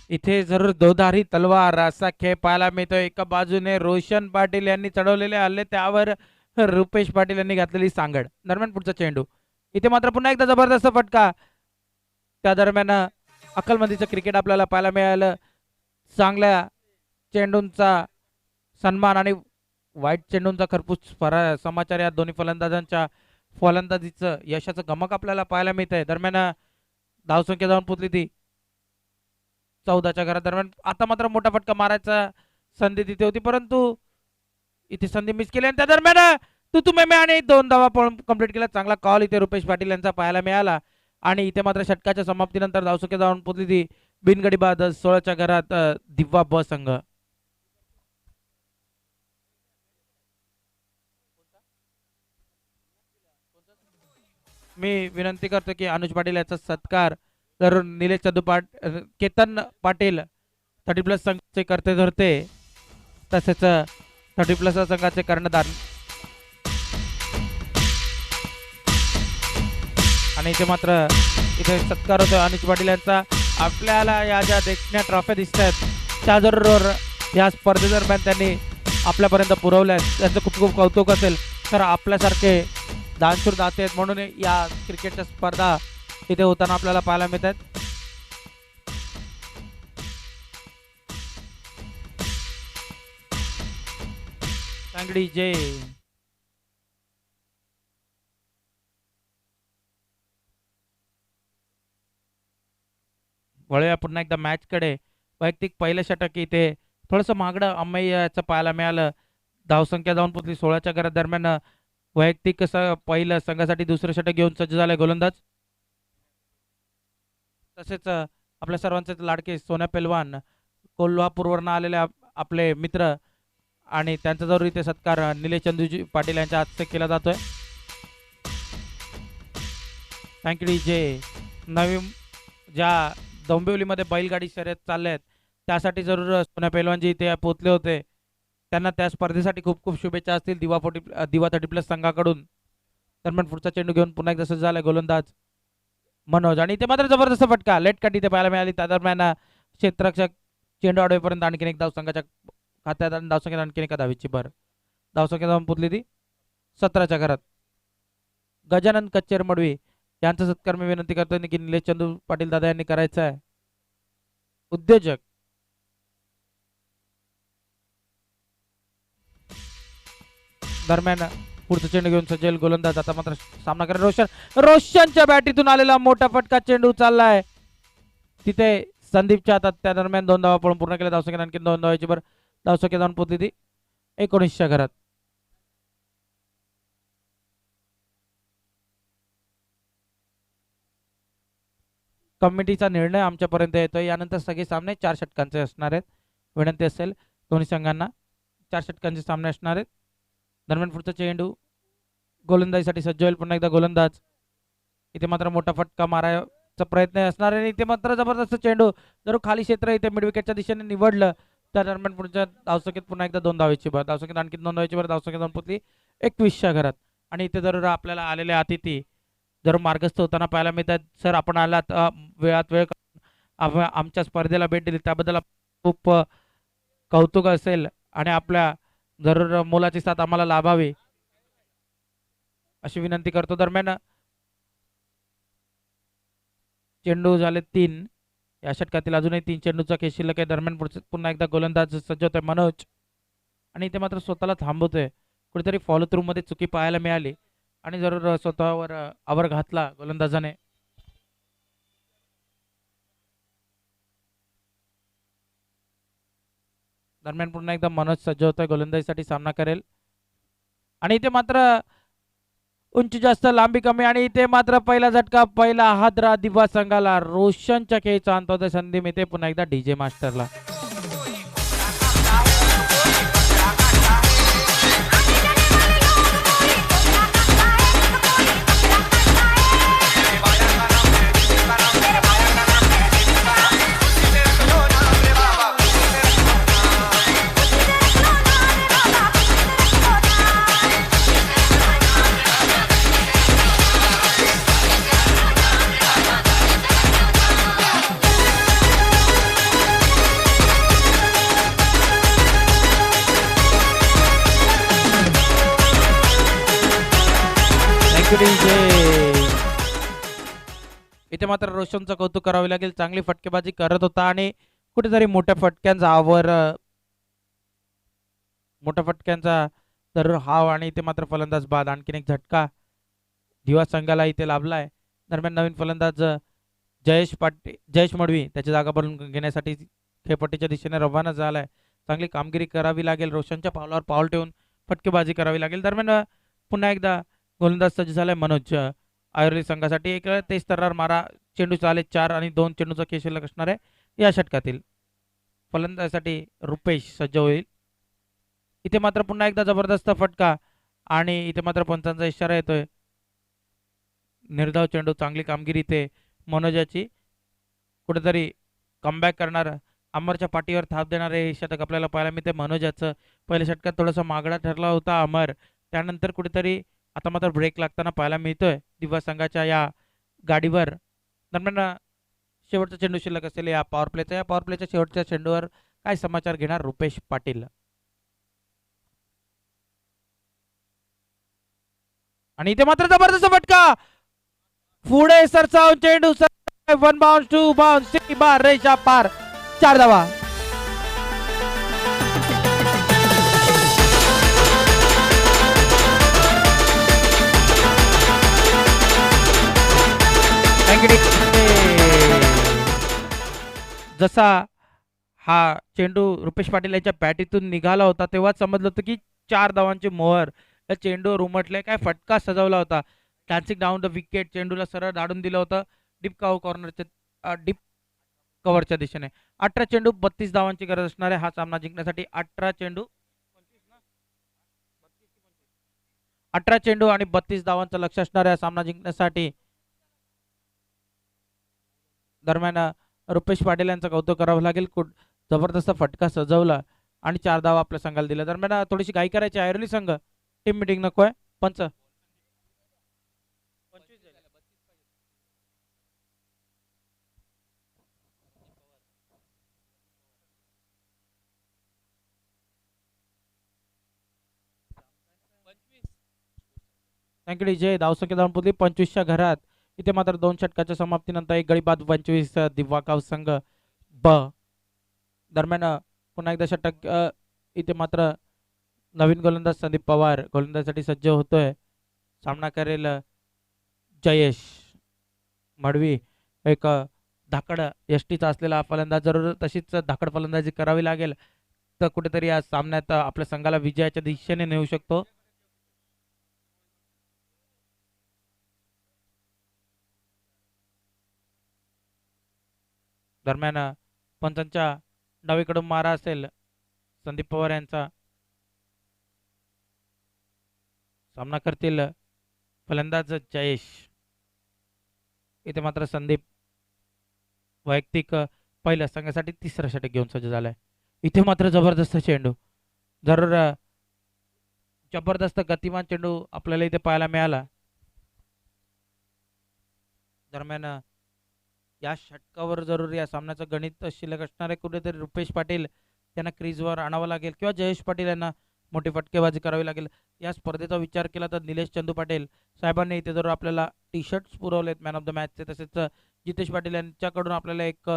इथे जरूर दोधारी तलवार असा खेळ पाहायला मिळतो. एका बाजूने रोशन पाटील यांनी चढवलेले हल्ले, त्यावर रुपेश पाटील यांनी घातलेली सांगड. दरम्यान पुढचा चेंडू. इथे मात्र पुन्हा एकदा जबरदस्त फटका. त्या दरम्यान अक्कलमंदीचं क्रिकेट आपल्याला पाहायला मिळालं. चांगल्या चेंडूंचा सन्मान आणि वाईट चेंडूंचा खरपूस समाचार या दोन्ही फलंदाजांच्या फलंदाजीचं यशाचं गमक आपल्याला पाहायला मिळत आहे. दरम्यान धावसंख्या जाऊन पोचली ती 14च्या घरात. दरम्यान आता मात्र मोठा फटका मारायचा संधी तिथे होती, परंतु इथे संधी मिस केली आणि त्या दरम्यान तुतू मेमे आणि 2 धावा पळून कंप्लीट केला. चांगला कॉल इथे रुपेश पाटील यांचा पाहायला मिळाला आणि इथे मात्र षटकाच्या समाप्तीनंतर धावसंख्या जाऊन पोचली ती बिनगडी बाद 16च्या घरात दिवा ब संघ. मी विनंती करतो की अनुज पाटील याचा सत्कार करून निलेश केतन पाटील 30+ संघाचे करते धरते, तसेच 30+ संघाचे कर्णधार आणि इथे मात्र इथे सत्कार होतो अनुज पाटील यांचा. आपल्याला या ज्या देखण्या ट्रॉफ्या दिसत आहेत त्या जरूर या स्पर्धेदरम्यान त्यांनी आपल्यापर्यंत पुरवल्या आहेत, त्यांचं खूप खूप कौतुक असेल. तर आपल्यासारखे दानशूर दाते आहेत म्हणून या क्रिकेटच्या स्पर्धा इथे होताना आपल्याला पाहायला मिळतात. चांगली जय. वळूया पुन्हा एकदा मॅच कडे. वैयक्तिक पहिलं षटक इथे थोडंसं महागडं अम्मय्याचं पाहायला मिळालं. धावसंख्या जाऊन पोचली 16च्या घरा दरम्यान. वैयक्तिक पहिलं संघासाठी दुसरं षटक घेऊन सज्ज झालाय गोलंदाज. तसेच आपल्या सर्वांचे लाडके सोन्या पेलवान कोल्हापूरवरून आलेले आपले मित्र आणि त्यांचा जरूर इथे सत्कार निलेश चंदूजी पाटील यांच्या हस्ते केला जातोय. थँक्यू जे. नवीन ज्या डोंबिवलीमध्ये बैलगाडी शर्यत चालल्या आहेत त्यासाठी जरूर सोन्या पेलवानजी इथे पोहोचले होते, त्यांना त्या स्पर्धेसाठी खूप खूप शुभेच्छा असतील दिवा 30+ संघाकडून. दरम्यान पुढचा चेंडू घेऊन पुन्हा एकदा सज्ज झालाय गोलंदाज मनोज आणि इथे मात्र जबरदस्त फटका लेट कट इथे पाहायला मिळाली. त्या दरम्यान क्षेत्ररक्षक चेंडू अडवेपर्यंत आणखीन एक धाव संघाच्या खात्यात आणि धावसंख्येत आणखीन एका धावेची भर. धावसंख्या जाऊन पुरली ती 17च्या घरात. गजानन कच्चेर मडवी यांचा सत्कार मी विनंती करतोय की निलेश चंदू पाटील दादा यांनी करायचा आहे. उद्योजक दरम्यान पुढचा चेंडू घेऊन सज्जल गोलंदाज. आता मात्र सामना करेल रोशनच्या बॅटीतून आलेला मोठा फटका चेंडू चाललाय तिथे संदीपच्या हातात. त्या दरम्यान 2 धावा पळून पूर्ण केल्या. धावसंख्या आणखी 2 धावाची भर. धावसंख्या जाऊन पोहोचली ती 19च्या घरात. कमिटीचा निर्णय आमच्यापर्यंत येतोय. यानंतर सगळे सामने 4 षटकांचे असणार आहेत. विनंती असेल दोन्ही संघांना 4 षटकांचे सामने असणार आहेत. दरम्यान पुढचा चेंडू गोलंदाजीसाठी सज्ज होईल. पुन्हा एकदा गोलंदाज. इथे मात्र मोठा फटका मारायचा प्रयत्न असणार आहे. इथे मात्र जबरदस्त चेंडू जर खाली क्षेत्र इथे मिड विकेटच्या दिशेने निवडलं त्या दरम्यान पुढच्या धावसंख्येत पुन्हा एकदा 2 धावेची भर. धावसंख्येत आणखी 2 धावेची भर. धावसंख्या जाऊन पोचली 21च्या घरात. आणि इथे जरूर आपल्याला आलेले अतिथी जर मार्गस्थ होताना पाहायला मिळतात. सर आपण आलात वेळात वेळ आमच्या स्पर्धेला भेट दिली त्याबद्दल खूप कौतुक असेल आणि आपल्या जरूर मोलाची साथ आम्हाला लाभावी अशी विनंती करतो. दरम्यान चेंडू झाले 3. या षटकातील अजूनही 3 चेंडूचा खेळ शिल्लक आहे. दरम्यान पुन्हा एकदा गोलंदाज सज्ज होतोय मनोज आणि इथे मात्र स्वतःला थांबवतोय. कुठेतरी फॉलो थ्रू मध्ये चुकी पाहायला मिळाली आणि जरूर स्वतःवर आवर घातला गोलंदाजाने. दरम्यान पुन्हा एकदा मनोज सज्ज होतोय गोलंदाजीसाठी सामना करेल आणि इथे मात्र उंची जास्त लांबी कमी आणि इथे मात्र पहिला झटका पहिला हादरा दिवा संघाला. रोशनच्या खेळीचा अंत होतोय. संधी मिळते पुन्हा एकदा डीजे मास्टरला. इथे मात्र रोशनचं कौतुक करावे लागेल. चांगली फटकेबाजी करत होता आणि कुठेतरी मोठ्या फटक्यांचा जरूर हाव आणि इथे मात्र फलंदाज बाद. आणखीन एक झटका दिवा संघाला इथे लाभलाय. दरम्यान नवीन फलंदाज जयेश मडवी त्याची जागा भरून घेण्यासाठी खेळपट्टीच्या दिशेने रवाना झालाय. चांगली कामगिरी करावी लागेल. रोशनच्या पावलावर पाऊल ठेवून फटकेबाजी करावी लागेल. दरम्यान पुन्हा एकदा गोलंदाज सज्ज झालाय मनोज आयुर्वेद संघासाठी. एक तेज तर्रार मारा चेंडू चाले 4 आणि 2 चेंडूचा खेळ शिल्लक असणार आहे. या षटकातील फलंदाजीसाठी रुपेश सज्ज होईल. इथे मात्र पुन्हा एकदा जबरदस्त फटका आणि इथे मात्र पंचांचा इशारा येतोय. निर्धाव चेंडू, चांगली कामगिरी इथे मनोजाची. कुठेतरी कमबॅक करणार, अमरच्या पाठीवर थाप देणारे हे षटक आपल्याला पाहायला मिळते मनोजाचं. पहिल्या षटकात थोडासा मागडा ठरला होता अमर, त्यानंतर कुठेतरी आता मात्र ब्रेक लागताना पाहायला मिळतोय दिवा संघाच्या या गाडीवर. दरम्यान शेवटचा चेंडू शिल्लक असेल या पॉवर प्लेचा. या पॉवर प्लेच्या शेवटच्या चेंडूवर काय समाचार घेणार रुपेश पाटील. आणि इथे मात्र जबरदस्त फटका, पुढे सरसावून चेंडू, one bounce, two bounce, three बार, रेषा पार, 4 धावा. जसा हा चेंडू रुपेश पाटील यांच्या बॅटीतून निघाला होता तेव्हा समजलं होतं की 4 धावांची मोहर या चेंडूवर उमटले. काय फटका सजवला होता, डान्सिंग डाऊन द विकेट, चेंडूला सरळ दाडून दिलं होतं डीप कॉर्नरच्या डीप कव्हरच्या दिशेने. 18 चेंडू 32 धावांची गरज असणार आहे हा सामना जिंकण्यासाठी. 18 चेंडू आणि 32 धावांचं लक्ष असणार आहे हा सामना जिंकण्यासाठी. दरम्यान रुपेश पाटील यांचं कौतुक करावं लागेल. जबरदस्त फटका सजवला आणि 4 धावा आपल्या संघाला दिल्या. दरम्यान थोडीशी घाई करायची ऐरोली संघ, टीम मिटिंग नकोय. पंच थँक्यू जय. धावसंख्या धावून पुरली 25च्या घरात. इथे मात्र 2 षटकाच्या समाप्तीनंतर एक गडी बाद 25 दिवागाव संघ ब. दरम्यान पुन्हा एकदा षटक इथे मात्र नवीन गोलंदाज संदीप पवार गोलंदाजीसाठी सज्ज होतोय. सामना करेल जयेश मडवी. एक धाकड यष्टीचा असलेला फलंदाज, जरूर तशीच धाकड फलंदाजी करावी लागेल तर कुठेतरी या सामन्यात आपल्या संघाला विजयाच्या दिशेने नेऊ शकतो. दरम्यान पंचांच्या डावीकडून मारा असेल संदीप पवार यांचा. सामना करतील फलंदाज जयेश. इथे मात्र संदीप वैयक्तिक पहिल्या संघासाठी 3रं षटक घेऊन सज्ज झालाय. इथे मात्र जबरदस्त चेंडू, जरूर जबरदस्त गतिमान चेंडू आपल्याला इथे पाहायला मिळाला. दरम्यान या षटकावर जरूर या सामन्याचं गणित शिल्लक असणार आहे. कुठेतरी रुपेश पाटील यांना क्रीजवर आणावं लागेल किंवा जयेश पाटील यांना मोठी फटकेबाजी करावी लागेल. या स्पर्धेचा विचार केला तर निलेश चंदू पाटील साहेबांनी इथे जरूर आपल्याला टी शर्ट्स पुरवलेत मॅन ऑफ द मॅचचे. तसेच जितेश पाटील यांच्याकडून आपल्याला एक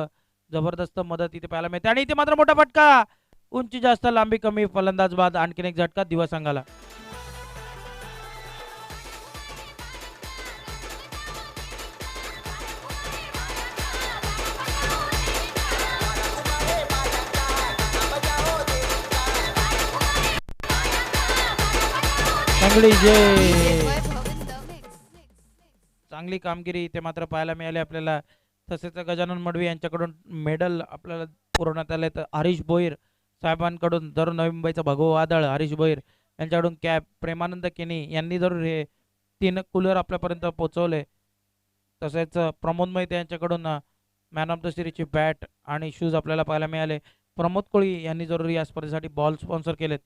जबरदस्त मदत इथे पाहायला मिळते. आणि इथे मात्र मोठा फटका, उंची जास्त लांबी कमी, फलंदाज बाद, आणखीन एक झटका दिवा संघाला. चांगली कामगिरी इथे मात्र पाहायला मिळाली आपल्याला. तसेच गजानन मडवी यांच्याकडून मेडल आपल्याला पुरवण्यात आले. तर हरीश भोईर साहेबांकडून जरूर नवी मुंबईचा भगवा वादळ हरीश भोईर यांच्याकडून कॅप, प्रेमानंद केनी यांनी जरूर हे 3 कूलर आपल्यापर्यंत पोहोचवले. तसेच प्रमोद मैते यांच्याकडून मॅन ऑफ द सिरीजची बॅट आणि शूज आपल्याला पाहायला मिळाले. प्रमोद कोळी यांनी जरूर या स्पर्धेसाठी बॉल स्पॉन्सर केलेत.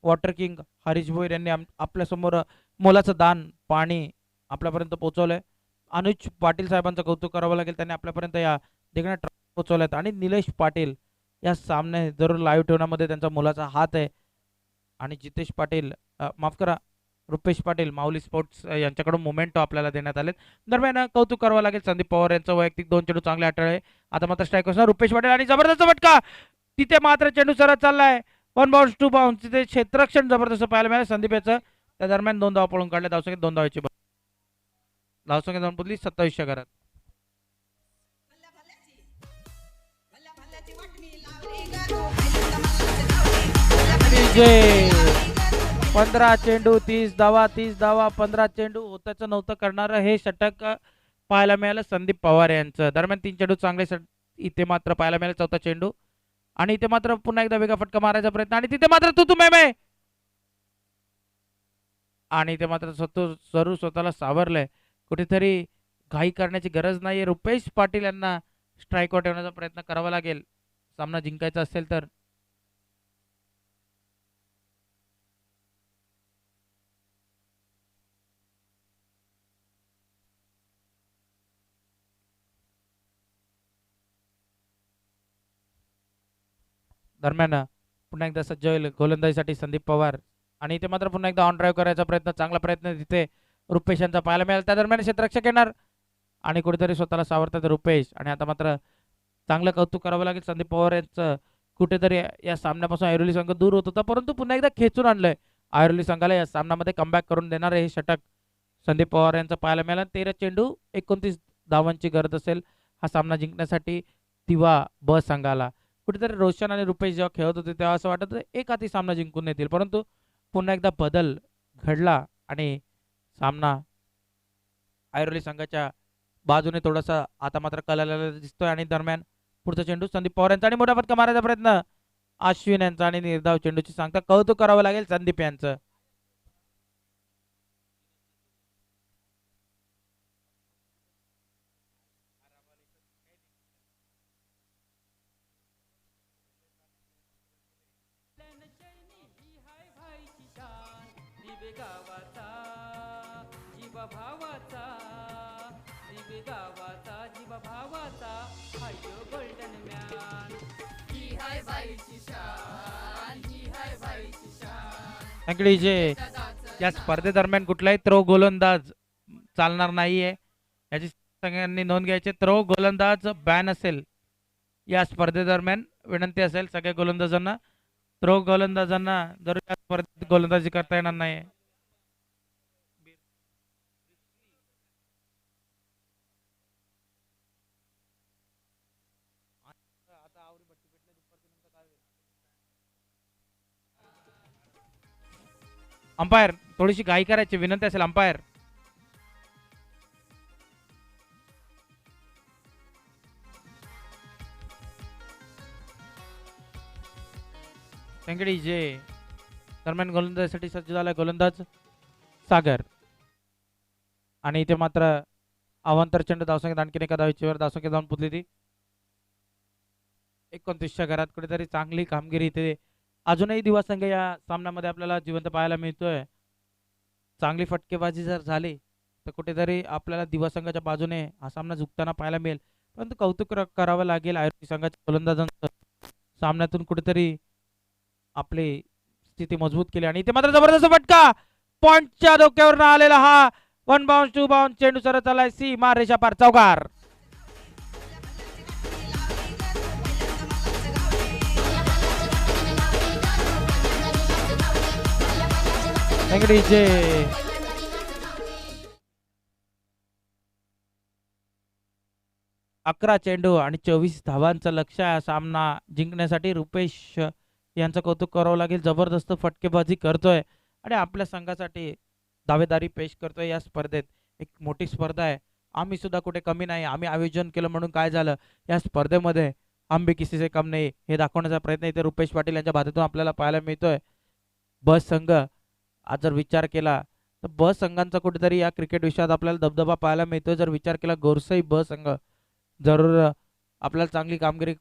वॉटर किंग हरीश भोईर यांनी आपल्यासमोर मोलाचं दान पाणी आपल्यापर्यंत पोहोचवलंय. अनुज पाटील साहेबांचं कौतुक करावं लागेल, त्यांनी आपल्यापर्यंत या देखण्या पोहोचवल्यात. आणि निलेश पाटील या सामने जरूर लाईव्ह ठेवण्यामध्ये त्यांचा मोलाचा हात आहे. आणि जितेश पाटील माफ करा रुपेश पाटील माऊली स्पोर्ट्स यांच्याकडून मोमेंटो आपल्याला देण्यात आले. दरम्यान कौतुक करावं लागेल संदीप पवार यांचं वैयक्तिक 2 चेंडू चांगले अटळले. आता मात्र स्ट्राईक असणार रुपेश पाटील आणि जबरदस्त फटका, तिथे मात्र चेंडू सरळ चाललाय. 1 बाउंस 2 बाउंस, तिथे क्षेत्ररक्षण जबरदस्त पाहायला मिळालं संदीप याचं. त्या दरम्यान 2 धावा पळून काढल्या. धावसंख्येत 2 धावाची धावसंख्या जाऊन पुरली 27च्या घरात. विजय 15 चेंडू 30 धावा, 30 धावा 15 चेंडू होताचं नव्हतं करणारं हे षटक पाहायला मिळालं संदीप पवार यांचं. दरम्यान 3 चेंडू चांगले इथे मात्र पाहायला मिळेल चौथा चेंडू आणि इथे मात्र पुन्हा एकदा वेगळा फटका मारायचा प्रयत्न आणि तिथे मात्र तुतू मेमे आणि इथे मात्र स्वतःला सावरलंय. कुठेतरी घाई करण्याची गरज नाहीये. रुपेश पाटील यांना स्ट्राईक आउट ठेवण्याचा प्रयत्न करावा लागेल सामना जिंकायचा असेल तर. दरम्यान पुन्हा एकदा सज्ज होईल गोलंदाजीसाठी संदीप पवार आणि इथे मात्र पुन्हा एकदा ऑन ड्राईव्ह करायचा प्रयत्न. चांगला प्रयत्न तिथे रुपेश यांचा पाहायला मिळाला. त्या दरम्यान क्षेत्ररक्षक येणार आणि कुठेतरी स्वतःला सावरतात रुपेश आणि आता मात्र चांगलं कौतुक करावं लागेल संदीप पवार यांचं. कुठेतरी या सामन्यापासून ऐरोली संघ दूर होत होता परंतु पुन्हा एकदा खेचून आणलंय ऐरोली संघाला. या सामन्यामध्ये कमबॅक करून देणारे हे षटक संदीप पवार यांचं पाहायला मिळालं. 13 चेंडू 29 धावांची गरज असेल हा सामना जिंकण्यासाठी दिवा ब संघाला. कुठेतरी रोशन आणि रुपेश जेव्हा खेळत होते तेव्हा असं वाटत होतं एक हाती सामना जिंकून येतील परंतु पुन्हा एकदा बदल घडला आणि सामना ऐरोली संघाच्या बाजूने थोडासा आता मात्र कलाला दिसतोय. आणि दरम्यान पुढचा चेंडू संदीप पवार यांचा आणि मोठा फटका मारायचा प्रयत्न अश्विन यांचा आणि निर्धाव चेंडूची सांगता कौतुक करावं लागेल संदीप यांचं. जे या स्पर्धेदरम्यान कुठलाही थ्रो गोलंदाज चालणार नाहीये याची सगळ्यांनी नोंद घ्यायची. थ्रो गोलंदाज बॅन असेल या स्पर्धेदरम्यान. विनंती असेल सगळ्या गोलंदाजांना थ्रो गोलंदाजांना जर या स्पर्धेत गोलंदाजी करता येणार नाही. अंपायर थोडीशी घाई करायची विनंती असेल अंपायर. जे दरम्यान गोलंदाजीसाठी सज्ज झालाय गोलंदाज सागर आणि इथे मात्र अवांतर चेंडू धावसंख्येत आणखीन एका धावेचीवर धावसंख्या जाऊन पुजली ती 29च्या घरात. कुठेतरी चांगली कामगिरी इथे अजूनही दिवा संघ या सामन्यामध्ये आपल्याला जिवंत पाहायला मिळतोय. चांगली फटकेबाजी जर झाली तर कुठेतरी आपल्याला दिवा संघाच्या बाजूने हा सामना झुकताना पाहायला मिळेल परंतु कौतुक करावं लागेल ऐरोली संघाच्या गोलंदाजांचं. सामन्यातून कुठेतरी आपली स्थिती मजबूत केली आणि इथे मात्र जबरदस्त फटका पॉइंटच्या डोक्यावर आलेला हा 1 बाउन्स 2 बाउन्स चेंडू सरत आलाय सीमा रेषा पार चौकार. जे 11 चेंडू आणि 24 धावांचं लक्ष आहे. सामना जिंकण्यासाठी रुपेश यांचं कौतुक करावं लागेल. जबरदस्त फटकेबाजी करतोय आणि आपल्या संघासाठी दावेदारी पेश करतोय. या स्पर्धेत एक मोठी स्पर्धा आहे. आम्ही सुद्धा कुठे कमी नाही. आम्ही आयोजन केलं म्हणून काय झालं या स्पर्धेमध्ये हम भी किसी से कम नाही हे दाखवण्याचा प्रयत्न इथे रुपेश पाटील यांच्या भागातून आपल्याला पाहायला मिळतोय. ब संघ आज जर विचार केला तर ब संघांचा कुठेतरी या क्रिकेट विषयात आपल्याला दबदबा पाहायला मिळतोय. जर विचार केला गोरसई ब संघ जरूर आपल्याला चांगली कामगिरी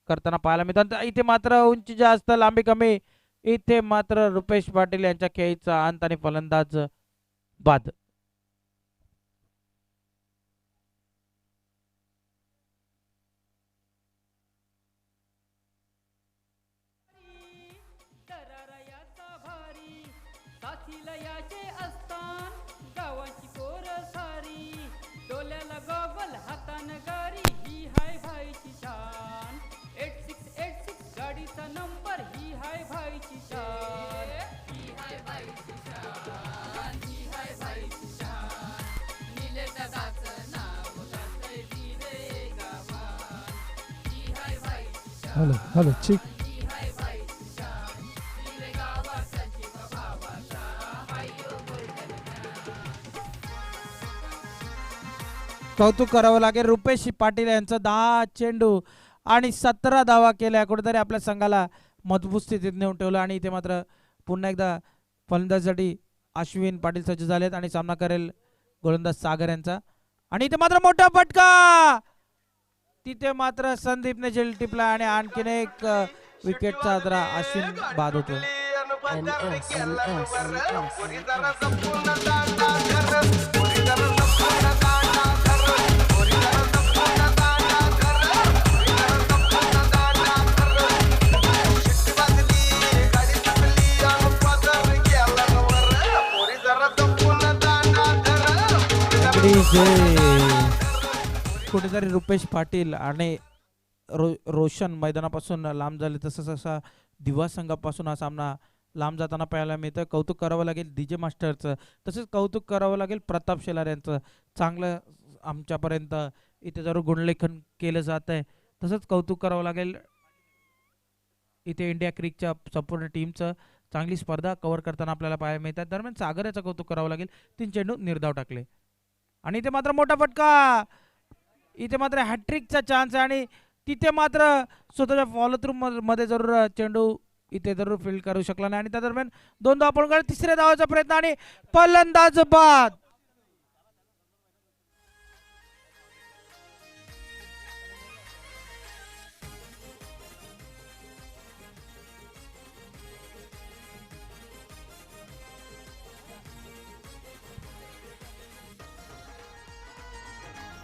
करताना पाहायला मिळतात. इथे मात्र उंची जास्त लांबी कमी इथे मात्र रुपेश पाटील यांच्या खेळीचा अंत आणि फलंदाज बाद. हॅलो ठीक. कौतुक करावं लागेल रुपेश पाटील यांचं 10 चेंडू आणि 17 धावा केल्या कुठेतरी आपल्या संघाला मजबूत स्थितीत नेऊन ठेवलं आणि इथे मात्र पुन्हा एकदा फलंदाजीसाठी अश्विन पाटील सज्ज झालेत आणि सामना करेल गोलंदाज सागर यांचा आणि इथे मात्र मोठा फटका तिथे मात्र संदीपने झेल टिपला आणि आणखीन एक विकेटचा आदरा अश्विन बाद होतो. कुठेतरी रुपेश पाटील आणि रोशन मैदानापासून लांब झाले तसं तसा दिवा संघापासून हा सामना लांब जाताना पाहायला मिळतं. कौतुक करावं लागेल डीजे मास्टरचं तसेच कौतुक करावं लागेल प्रताप शेलार यांचं चांगलं आमच्यापर्यंत इथे जरूर गुणलेखन केलं जात आहे. तसंच कौतुक करावं लागेल इथे इंडिया क्रिकच्या संपूर्ण टीमचं चांगली स्पर्धा कव्हर करताना आपल्याला पाहायला मिळतात. दरम्यान सागर याचं कौतुक करावं लागेल 3 चेंडू निर्धाव टाकले आणि इथे मात्र मोठा फटका इथे मात्र हॅट्रिकचा चान्स आहे आणि तिथे मात्र स्वतःच्या फॉलो थ्रू मध्ये जरूर चेंडू इथे जरूर फील्ड करू शकला नाही आणि त्या दरम्यान 2 धावा पळून तिसऱ्या धावाचा प्रयत्न आणि फलंदाज बाद.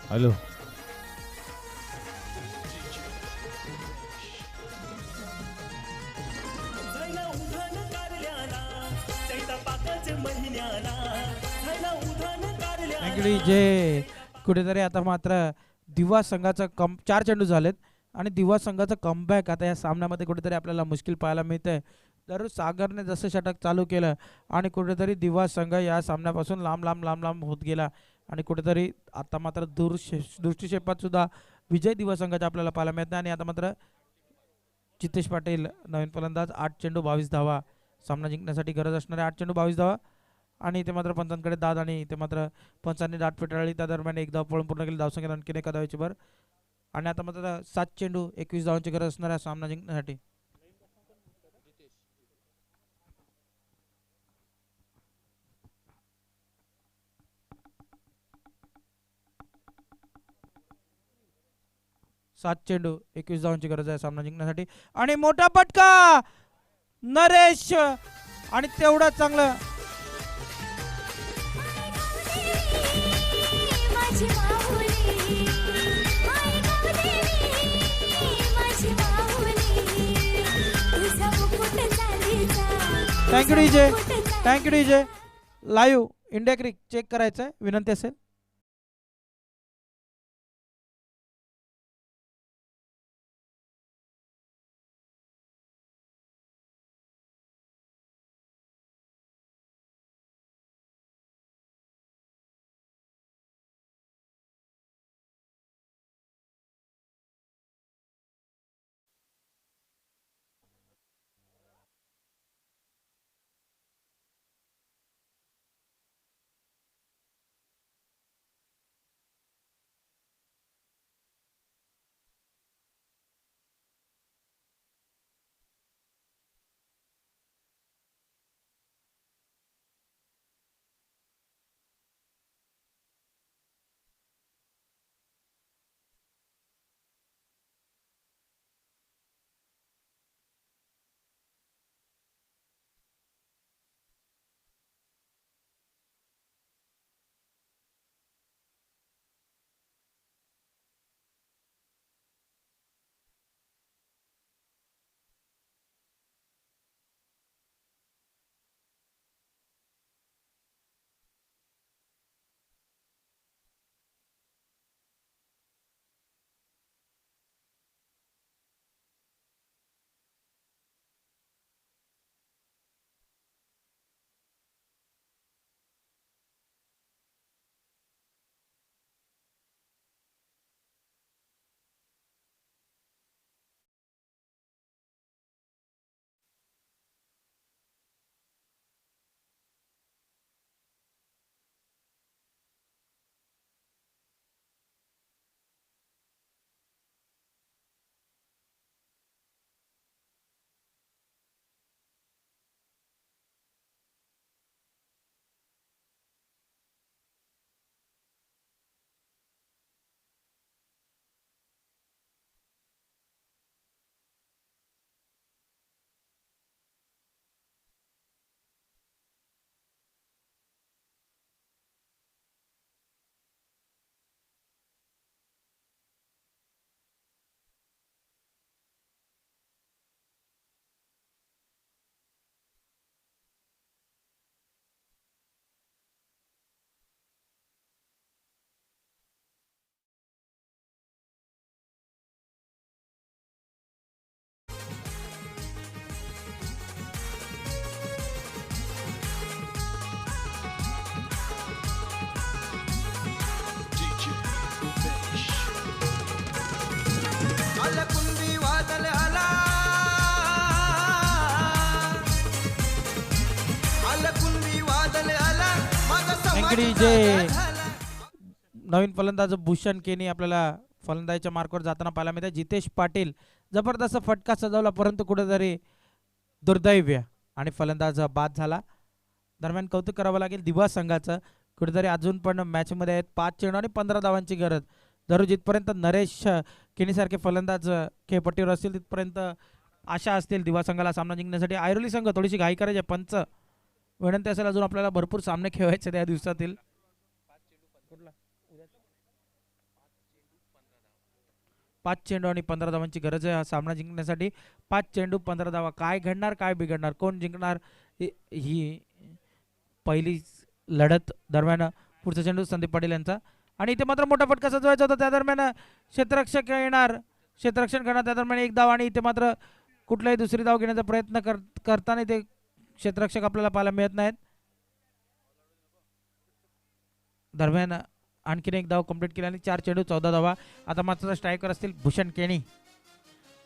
हॅलो जे कुठेतरी आता मात्र दिवा संघाचा 4 चेंडू झालेत आणि दिवा संघाचा कमबॅक आता या सामन्यामध्ये कुठेतरी आपल्याला मुश्किल पाहायला मिळतंय. तर सागरने जसं षटक चालू केलं आणि कुठेतरी दिवा संघ या सामन्यापासून लांब लांब लांब लांब होत गेला आणि कुठेतरी आता मात्र दृष्टिक्षेपात सुद्धा विजय दिवा संघाचा आपल्याला पाहायला मिळत नाही आणि आता मात्र चितेश पाटील नवीन फलंदाज 8 चेंडू 22 धावा सामना जिंकण्यासाठी गरज असणारे 8 चेंडू 22 धावा आणि इथे मात्र पंचांकडे दाद आणि इथे मात्र पंचांनी दाद फेटाळली. त्या दरम्यान एक धाव पळून पूर्ण केली धावसंख्येत आणखीन एका धावेची भर आणि आता मात्र 7 चेंडू 21 धावांची गरज असणाऱ्या सामना जिंकण्यासाठी 7 चेंडू 21 धावांची गरज आहे सामना जिंकण्यासाठी आणि मोठा फटका नरेश आणि तेवढा चांगलं थँक्यू डीजे लाईव्ह इंडिया क्रिक चेक करायचं आहे विनंती असेल. थँक्यू जे नवीन फलंदाज भूषण केनी आपल्याला फलंदाजीच्या मार्कवर जाताना पाहायला मिळते. जितेश पाटील जबरदस्त फटका सजवला परंतु कुठेतरी दुर्दैव्य आणि फलंदाज बाद झाला. दरम्यान कौतुक करावं लागेल दिवा संघाचं, कुठेतरी अजून पण मॅचमध्ये आहेत 5 चेंडू आणि 15 धावांची गरज. जरूर जिथपर्यंत नरेश केनीसारखे फलंदाज खेळपट्टीवर असतील तिथपर्यंत आशा असतील दिवा संघाला सामना जिंकण्यासाठी. ऐरोली संघ थोडीशी घाई करायची आहे. पंच विनंती असेल, अजून आपल्याला भरपूर सामने खेळायचे त्या दिवसातील. 5 चेंडू आणि 15 धावांची गरज आहे हा सामना जिंकण्यासाठी. 5 चेंडू 15 धावा. काय घडणार, काय बिघडणार, कोण जिंकणार ही पहिली लढत. दरम्यान पुढचा चेंडू संदीप पाटील यांचा आणि इथे मात्र मोठा फटका सजवायचा होता. त्या दरम्यान क्षेत्ररक्षक येणार, क्षेत्ररक्षण करणार. त्या दरम्यान एक धाव आणि इथे मात्र कुठलाही दुसरी धाव घेण्याचा प्रयत्न करताना ते क्षेत्ररक्षक आपल्याला पाहायला मिळत नाहीत. दरम्यान आणखीन एक धाव कंप्लीट केली आणि 4 चेंडू 14 धावा. आता मात्र स्ट्रायकर असतील भूषण केनी.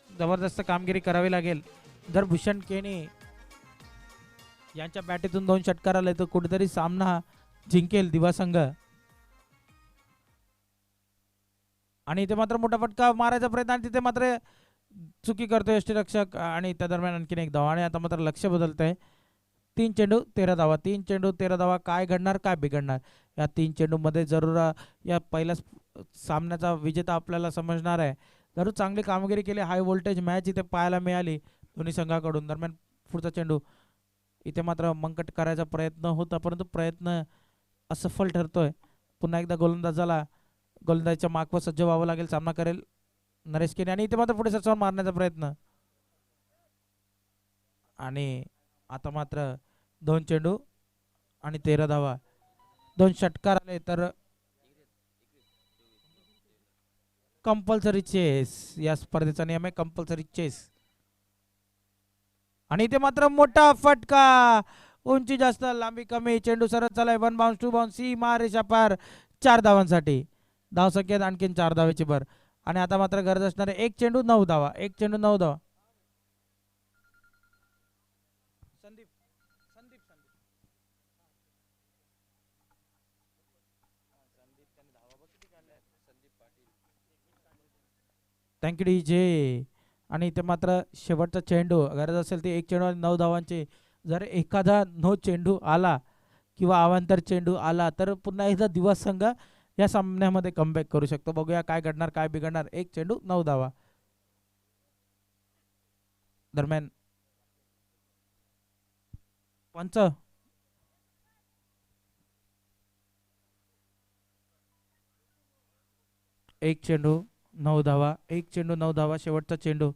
जबरदस्त कामगिरी करावी लागेल. जर भूषण केनी यांच्या बॅटीतून 2 षटकार आले तर कुठेतरी सामना जिंकेल दिवा संघ. आणि इथे मात्र मोठा फटका मारायचा प्रयत्न आणि तिथे मात्र चुकी करतोय यष्टीरक्षक आणि त्या दरम्यान आणखीन एक धाव आणि आता मात्र लक्ष बदलत आहे. 3 चेंडू 13 धावा. 3 चेंडू 13 धावा. काय घडणार, काय बिघडणार या 3 चेंडूमध्ये जरूर या पहिल्या सामन्याचा विजेता आपल्याला समजणार आहे. जरूर चांगली कामगिरी केली. हाय व्होल्टेज मॅच इथे पाहायला मिळाली दोन्ही संघाकडून. दरम्यान पुढचा चेंडू इथे मात्र मंकट करायचा प्रयत्न होता परंतु प्रयत्न असफल ठरतोय. पुन्हा एकदा गोलंदाजाला गोलंदाजीच्या मार्कवर सज्ज व्हावं लागेल. सामना करेल नरेश केनी आणि इथे मात्र पुढे सरसावून मारण्याचा प्रयत्न आणि आता मात्र 2 चेंडू आणि 13 धावा. 2 षटकार आले तर कंपल्सरी चेस या स्पर्धेचा नियम आहे. कंपल्सरी चेस आणि इथे मात्र मोठा फटका. उंची जास्त लांबी कमी. चेंडू सरळ चालाय. 1 बाउन्स 2 बाउन्स सी मार रेषा पार. 4 धावांसाठी धाव संख्येत आणखीन 4 धावेची भर आणि आता मात्र गरज असणारे 1 चेंडू 9 धावा. 1 चेंडू 9 धावा. Sandeep Sandeep Sandeep thank you DJ. आणि इथे मात्र शेवटचा चेंडू गरज असेल ती 1 चेंडू आणि 9 धावांची. जर एखादा नो चेंडू आला किंवा अवांतर चेंडू आला तर पुन्हा एकदा दिवा संघ या सामन्यामध्ये कमबॅक करू शकतो. बघूया काय घडणार, काय बिघडणार. 1 चेंडू 9 धावा. दरम्यान पंच 1 चेंडू 9 धावा. 1 चेंडू 9 धावा. शेवटचा चेंडू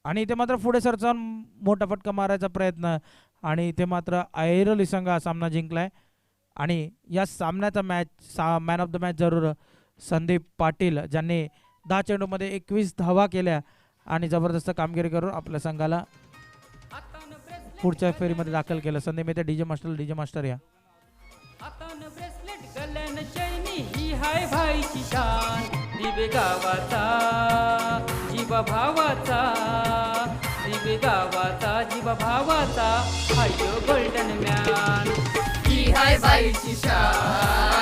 आणि इथे मात्र पुढे सरचा मोठा फटका मारायचा प्रयत्न आणि इथे मात्र ऐरोली संघ हा सामना जिंकलाय आणि या सामन्याचा मॅन ऑफ द मॅच जरूर संदीप पाटील ज्यांनी 10 चेंडूमध्ये 21 धावा केल्या आणि जबरदस्त कामगिरी करून आपल्या संघाला पुढच्या फेरीमध्ये दाखल केलं. संदीप येते डीजे मास्टर या. हातानं ब्रेसलेट गल्यानं चैनी ही हाय भाईची शान. दिवे गावाचा जीवा भावाचा. दिवे गावाचा जीवा भावाचा. हाय गोल्डन मॅन. ही हाय बाईची शान.